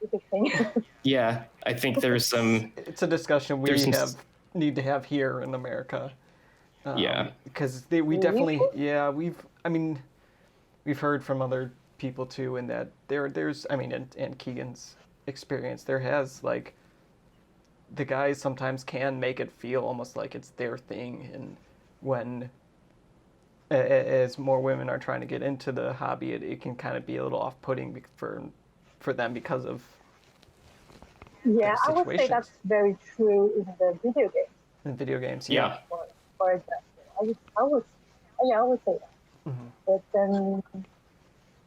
It's a big thing. Yeah, I think there's some. It's a discussion we need to have here in America. Yeah. Because we definitely, we've heard from other people too, in that there's, and Keegan's experience, there has like, the guys sometimes can make it feel almost like it's their thing, and when as more women are trying to get into the hobby, it can kind of be a little off-putting for them because of yeah, I would say that's very true in the video games. In video games, yeah. For example, I would say that. Mm-hmm. But then,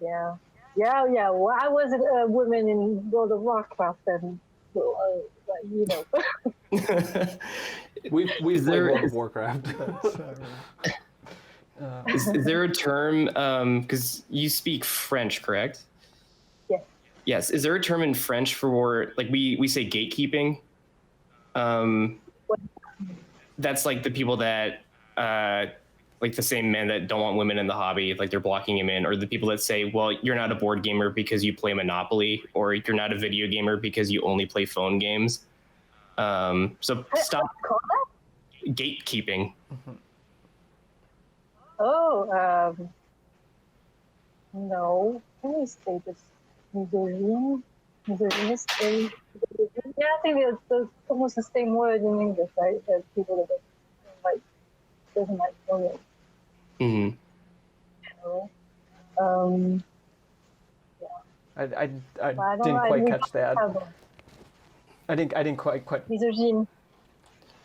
yeah. Well, I was a woman in World of Warcraft, and We've played World of Warcraft. Is there a term, because you speak French, correct? Yes. Yes. Is there a term in French for, like, we say gatekeeping? That's like the people that, like the same men that don't want women in the hobby, like they're blocking them in, or the people that say, well, you're not a board gamer because you play Monopoly, or you're not a video gamer because you only play phone games. So stop gatekeeping. Mm-hmm. Oh, no. Can we say this? Misogynist? Yeah, I think it's almost the same word in English, right? That people that doesn't like women. Mm-hmm. Yeah. I didn't quite catch that. I didn't quite. Misogyne.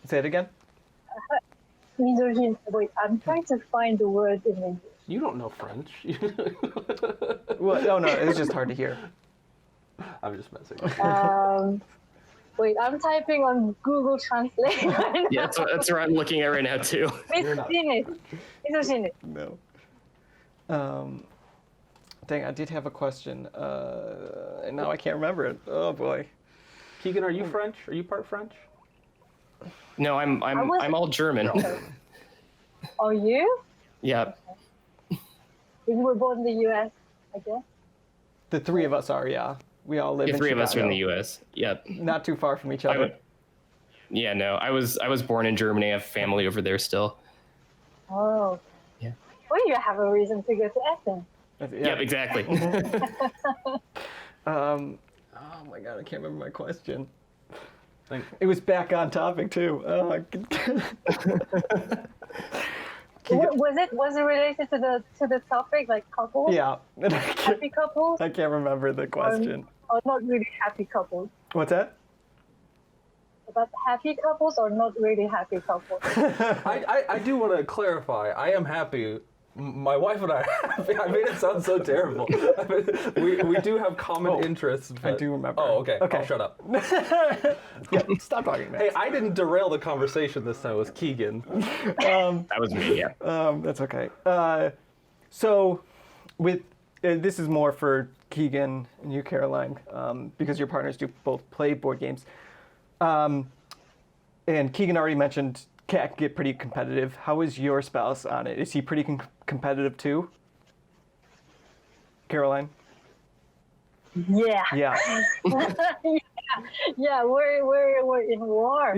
Say it again. Misogyne. Wait, I'm trying to find the word in English. You don't know French. Well, no, it's just hard to hear. I'm just messing. Wait, I'm typing on Google Translate right Yeah, that's where I'm looking at right now too. Misogyne. No. Dang, I did have a question, and now I can't remember it. Oh boy. Keegan, are you French? Are you part French? No, I'm all German. Are you? Yeah. You were born in the U.S., I guess. The three of us are, yeah. We all live in The three of us are in Chicago. the U.S. Yep. Not too far from each other. Yeah, no, I was born in Germany. I have family over there still. Oh. Yeah. Well, you have a reason to go to Athens. Yeah. Yep, exactly. Oh my god, I can't remember my question. It was back on topic too. Was it related to the topic, like couples? Yeah. Happy couples? I can't remember the question. Or not really happy couples? What's that? About happy couples or not really happy couples? I do want to clarify. I am happy. My wife and I are happy. I made it sound so terrible. we do have common interests. But... I do remember. Oh, okay. I'll shut up. Yeah, stop talking, man. Hey, I didn't derail the conversation this time. It was Keegan. That was me, yeah. That's okay. So, with this is more for Keegan and you, Caroline, because your partners do both play board games. And Keegan already mentioned cat get pretty competitive. How is your spouse on it? Is he pretty competitive too? Caroline? Yeah. Yeah. Yeah, we're in war.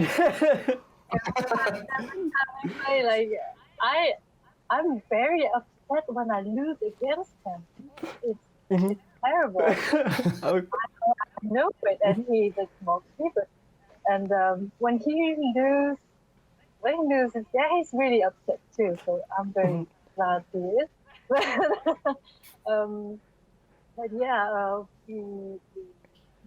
I'm very upset when I lose against him. It's terrible. I know it, and he mocks me, but And when he loses, yeah, he's really upset too. So I'm very glad he is. But yeah, we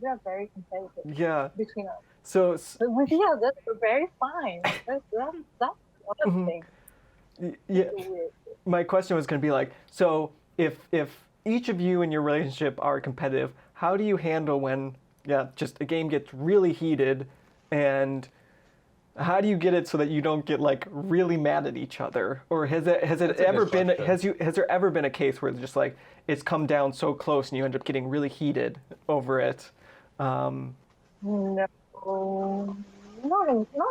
are very competitive Yeah. between us. So But with the others, we're very fine. That's one thing. yeah, my question was going to be like, so if each of you in your relationship are competitive, how do you handle when just a game gets really heated, and how do you get it so that you don't get like really mad at each other? Or has there ever been a case where it's just like it's come down so close and you end up getting really heated over it? No, not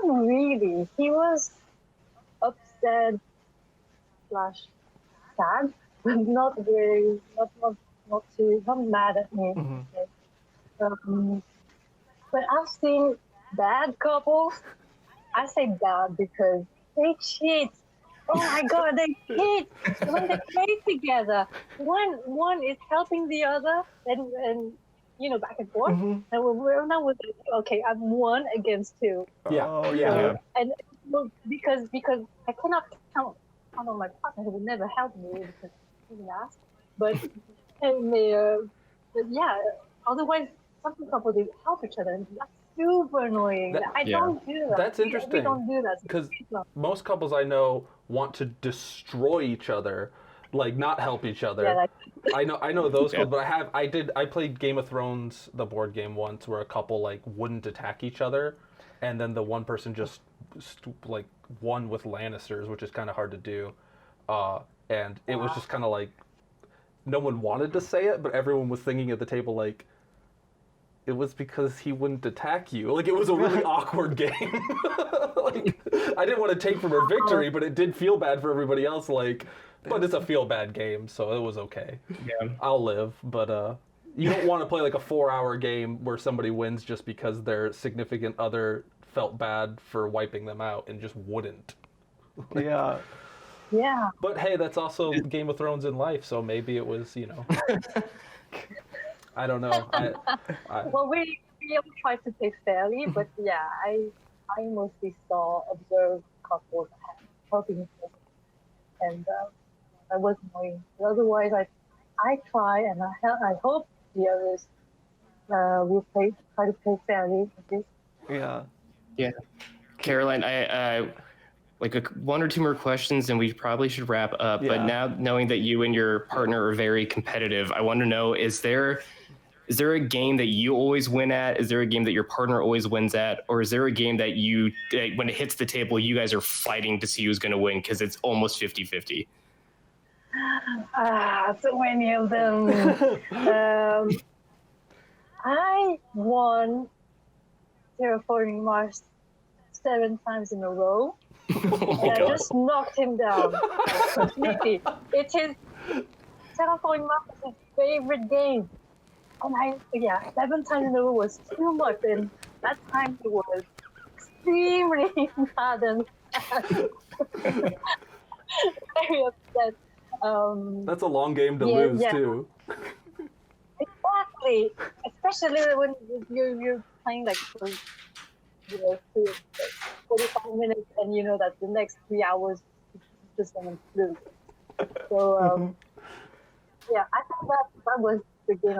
really. He was upset / sad, but not very, not mad at me. But I've seen bad couples. I say bad because they cheat. Oh my god, they cheat when they play together. One is helping the other, and back and forth. And we're now with okay, I'm 1 against 2. Yeah. Oh, So, and because I cannot count on my partner who would never help me because he didn't ask. But yeah, otherwise some couples they help each other, and that's super annoying. I don't do that. That's interesting. We don't do that because most couples I know want to destroy each other, like not help each other. Yeah, I know those couples, but I played Game of Thrones, the board game once, where a couple like wouldn't attack each other, and then the one person just like won with Lannisters, which is kind of hard to do, and it was just kind of like no one wanted to say it, but everyone was thinking at the table like it was because he wouldn't attack you. Like, it was a really awkward game. Like, I didn't want to take from her victory, but it did feel bad for everybody else. Like, but it's a feel-bad game, so it was okay. Yeah. I'll live, but you don't want to play like a 4-hour game where somebody wins just because their significant other felt bad for wiping them out and just wouldn't. Yeah. Yeah. But hey, that's also Game of Thrones in life, so maybe it was, I don't know. Well, we all try to play fairly, but yeah, I mostly observe couples helping each other, and that was annoying. But otherwise, I try and I hope the others will try to play fairly. Yeah. Yeah. Caroline, I like 1 or 2 more questions and we probably should wrap up. Yeah. But now knowing that you and your partner are very competitive, I want to know, is there a game that you always win at? Is there a game that your partner always wins at? Or is there a game that when it hits the table, you guys are fighting to see who's going to win because it's almost 50-50? So many of them. I won Terraforming Mars 7 times in a row. And I just knocked him down completely. It is Terraforming Mars is his favorite game. And 7 times in a row was too much. And that time he was extremely mad and very upset. That's a long game to lose too. Exactly, especially when you're playing like for 45 minutes, and you know that the next 3 hours is just gonna lose. So I think that was the game I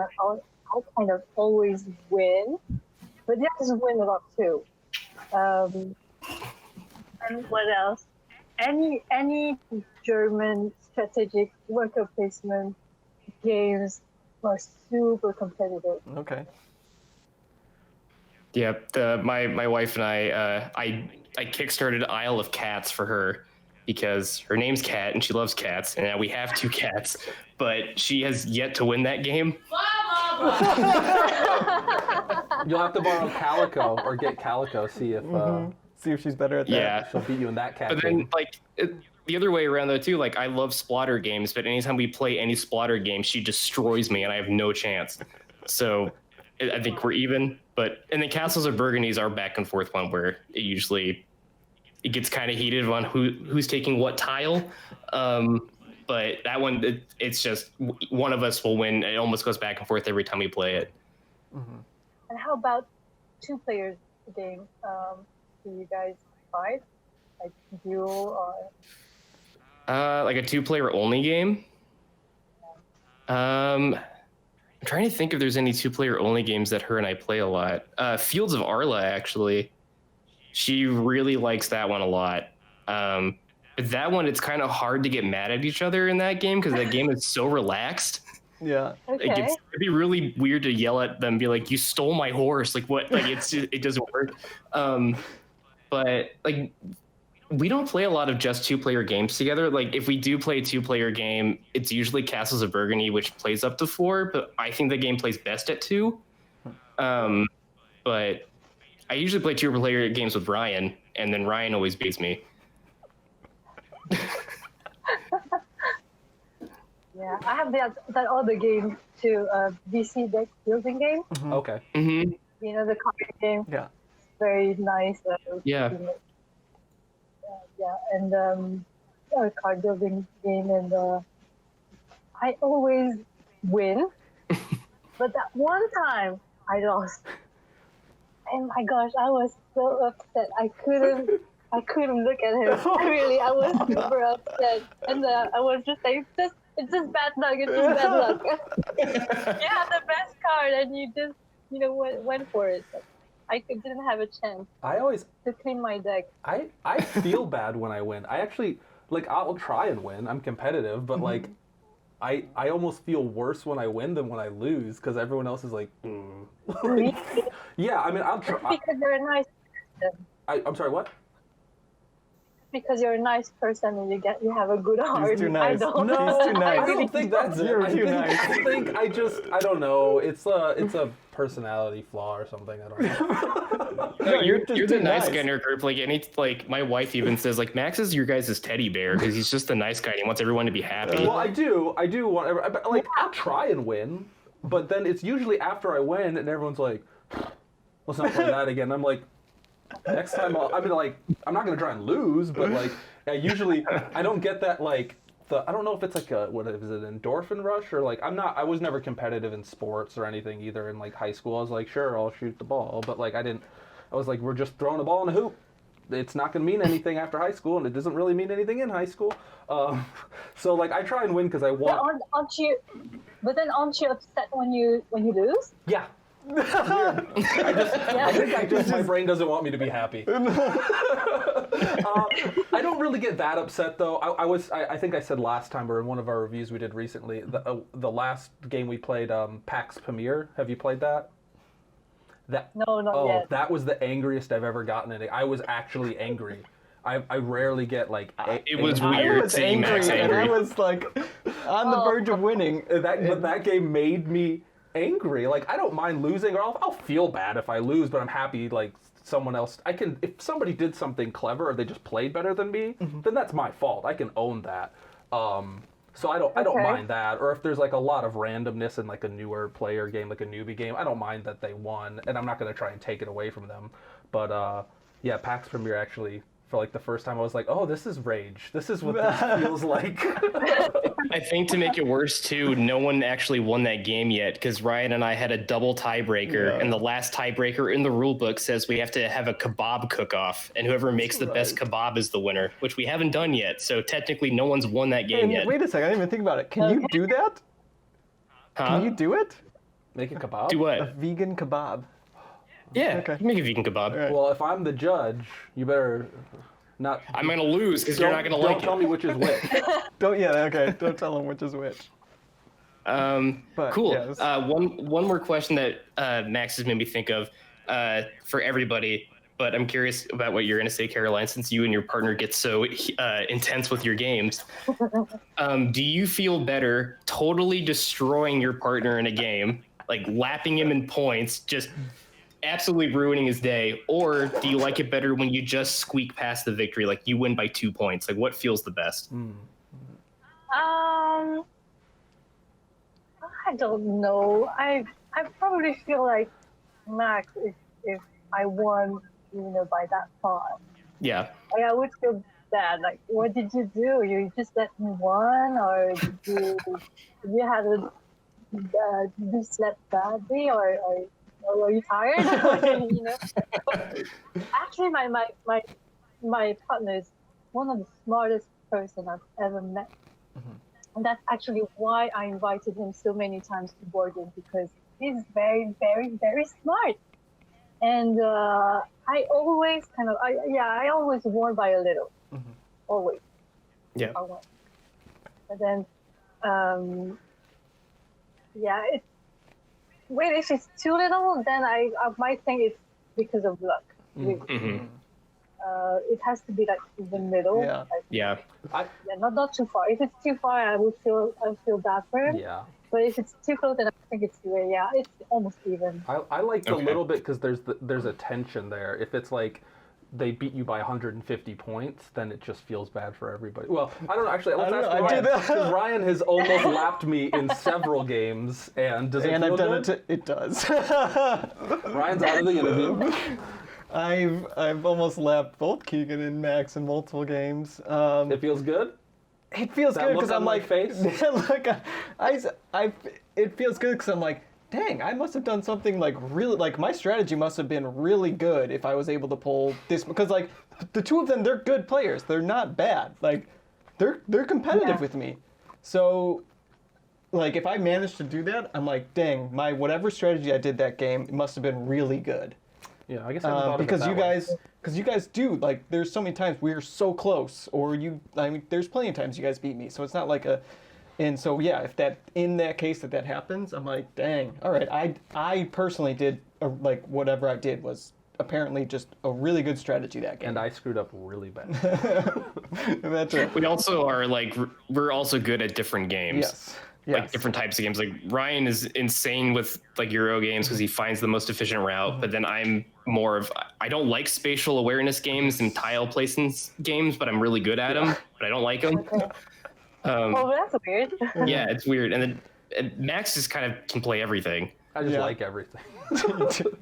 kind of always win, but the others win a lot too. And what else? Any German strategic worker placement games are super competitive. Okay. Yeah, my wife and I kickstarted Isle of Cats for her because her name's Cat and she loves cats, and we have 2 cats, but she has yet to win that game. You'll have to borrow Calico or get Calico, see if she's better at that. Yeah, she'll beat you in that cat but game. then the other way around though too, like I love splatter games, but anytime we play any splatter game, she destroys me and I have no chance. So I think we're even. And then Castles of Burgundy's our back and forth one where it gets kind of heated on who's taking what tile. But that one, it's just one of us will win. It almost goes back and forth every time we play it. And how about 2 players game do you guys fight? Like duel or? Like a 2-player only game. I'm trying to think if there's any 2-player only games that her and I play a lot. Fields of Arla, actually. She really likes that one a lot. But that one, it's kind of hard to get mad at each other in that game because that game is so relaxed. Yeah. Okay. Like it'd be really weird to yell at them, be like, "You stole my horse!" Like what? Like it doesn't work. But like we don't play a lot of just 2-player games together. Like if we do play a 2-player game, it's usually Castles of Burgundy, which plays up to 4. But I think the game plays best at 2. But I usually play 2-player games with Ryan, and then Ryan always beats me. Yeah, I have that other game too, VC deck building game. Okay. Mm-hmm. You know, the card game. Yeah. Very nice. Yeah. Yeah, and a card building game, and I always win, but that one time I lost. And my gosh, I was so upset. I couldn't look at him. Really, I was super upset, and I was just like, it's just bad luck. It's just bad luck. You had the best card, and you just went for it. But I didn't have a chance I always to clean my deck. I feel bad when I win. I actually like I'll try and win. I'm competitive, but like I almost feel worse when I win than when I lose because everyone else is like, Really? yeah. I mean, I'll try. Because you're a nice person. I'm sorry. What? Because you're a nice person and you have a good heart. He's too nice. I don't. No, he's too nice. I don't think that's it. You're too nice. I think I don't know. It's a personality flaw or something. I don't know. No, you're just the too nice guy in our group. Like my wife even says, like Max is your guys' teddy bear because he's just a nice guy and he wants everyone to be happy. Well, I do want like I'll try and win, but then it's usually after I win and everyone's like, let's not play that again. I'm like, next time I'm not gonna try and lose, but like I don't get that like I don't know if it's like what is it, endorphin rush or like I was never competitive in sports or anything either in like high school. I was like, sure, I'll shoot the ball, but like I was like, we're just throwing a ball in a hoop. It's not going to mean anything after high school, and it doesn't really mean anything in high school. So like I try and win because I want. But then aren't you upset when you lose? Yeah. I think my brain doesn't want me to be happy. I don't really get that upset though. I think I said last time or in one of our reviews we did recently, the last game we played, perSPECtive. Have you played that? No, not yet. That was the angriest I've ever gotten in it. I was actually angry. I rarely get like. It was weird. I was angry, and I was like on the verge of winning. But that game made me angry. Like I don't mind losing, or I'll feel bad if I lose, but I'm happy like someone else. If somebody did something clever or they just played better than me, then that's my fault. I can own that. So I don't mind that. Or if there's like a lot of randomness in like a newer player game, like a newbie game, I don't mind that they won, and I'm not going to try and take it away from them. But yeah, PAX Premier actually, for like the first time, I was like, oh, this is rage. This is what this feels like. I think to make it worse too, no one actually won that game yet because Ryan and I had a double tiebreaker, and the last tiebreaker in the rule book says we have to have a kebab cook-off, and whoever makes the best kebab is the winner, which we haven't done yet. So technically, no one's won that game yet. Wait a second, I didn't even think about it. Can you do that? Huh? Can you do it? Make a kebab? Do what? A vegan kebab. Yeah, Okay. make a vegan kebab. Right. Well, if I'm the judge, you better not. I'm gonna lose because you're not gonna like Don't tell it. me which is which. Don't Don't tell them which is which. But, Cool. yes. One more question that Max has made me think of for everybody, but I'm curious about what you're gonna say, Caroline, since you and your partner get so intense with your games. Do you feel better totally destroying your partner in a game, like lapping him in points, just absolutely ruining his day, or do you like it better when you just squeak past the victory, like you win by 2 points? Like what feels the best? I don't know. I probably feel like Max if I won, by that far. Yeah. Like, I would feel bad. Like, what did you do? You just let me win, or did you have to do slept badly, or "Oh, are you tired?" You know. But actually, my partner is one of the smartest person I've ever met. And that's actually why I invited him so many times to board game, because he's very, very, very smart. And I always I always won by a little, always. Yeah. But then, if it's too little, then I might think it's because of luck. Really. It has to be like in the middle. Yeah. Not too far. If it's too far, I feel bad for him. Yeah. But if it's too close, then I think it's almost even. I like the little bit because there's a tension there. If it's like they beat you by 150 points, then it just feels bad for everybody. Well, I don't know. Actually, let's ask Ryan, because Ryan has almost lapped me in several games, and does it feel I've done good? it does. Ryan's out of the interview. I've almost lapped both Keegan and Max in multiple games. It feels good? It feels good because I'm like, face? look, it feels good because I'm like, dang, I must have done something like really, like my strategy must have been really good if I was able to pull this, because like the two of them, they're good players. They're not bad. Like they're competitive with me. So like if I managed to do that, I'm like, dang, my whatever strategy I did that game, it must have been really good. Yeah, I guess I haven't thought of it that way. Because you guys do, like, there's so many times we're so close, or there's plenty of times you guys beat me, so it's not like and so yeah, if in that case that happens, I'm like, dang, all right, I personally did, like, whatever I did was apparently just a really good strategy that game. And I screwed up really bad. That's it. We also are like, we're also good at different games. Yes. Like different types of games. Like Ryan is insane with like Euro games because he finds the most efficient route. But then I'm more of, I don't like spatial awareness games and tile placement games, but I'm really good at them. But I don't like them. That's weird. Yeah, it's weird. And then Max just kind of can play everything. I just like everything.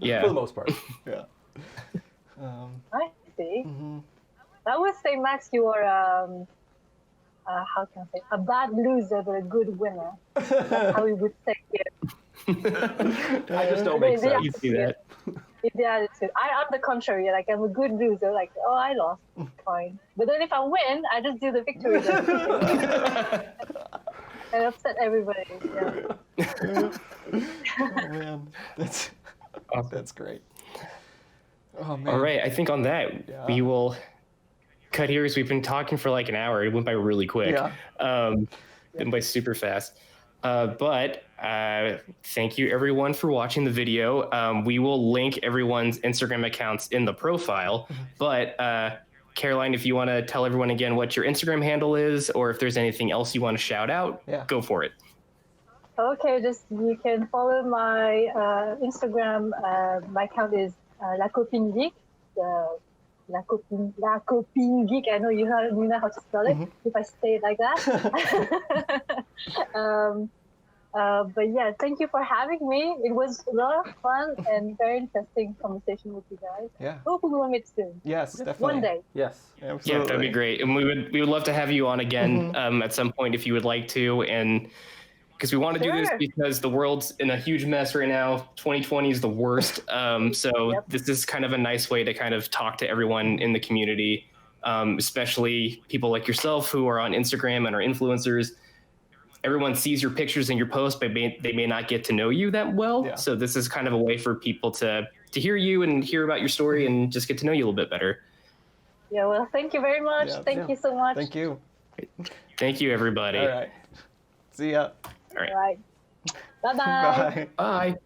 Yeah, for the most part. Yeah. I see. I would say, Max, you are how can I say, a bad loser but a good winner. That's how we would say it. I just don't make sense. You see that? The attitude. I'm the contrary. Like, I'm a good loser. Like, oh, I lost. Fine. But then if I win, I just do the victory dance. And upset everybody. Yeah. Oh man, that's great. Oh man. All right, I think on that we will cut here because we've been talking for like an hour. It went by really quick. Went by super fast. But thank you everyone for watching the video. We will link everyone's Instagram accounts in the profile. But Caroline, if you want to tell everyone again what your Instagram handle is, or if there's anything else you want to shout out, go for it. Okay, you can follow my Instagram. My account is Lacopinegeek. Lacopinegeek. I know you know how to spell it. If I say it like that. But yeah, thank you for having me. It was a lot of fun and very interesting conversation with you guys. Yeah. Hope we will meet soon. Yes, definitely. One day. Yes. Absolutely. Yeah, that'd be great. And we would love to have you on again at some point if you would like to. And because we want to do this because the world's in a huge mess right now. 2020 is the worst. This is kind of a nice way to kind of talk to everyone in the community, especially people like yourself who are on Instagram and are influencers. Everyone sees your pictures and your posts, but they may not get to know you that well. Yeah. So this is kind of a way for people to hear you and hear about your story and just get to know you a little bit better. Yeah, well, thank you very much. Thank you so much. Thank you. Thank you, everybody. All right. See ya. All right. Bye-bye. Bye. Bye.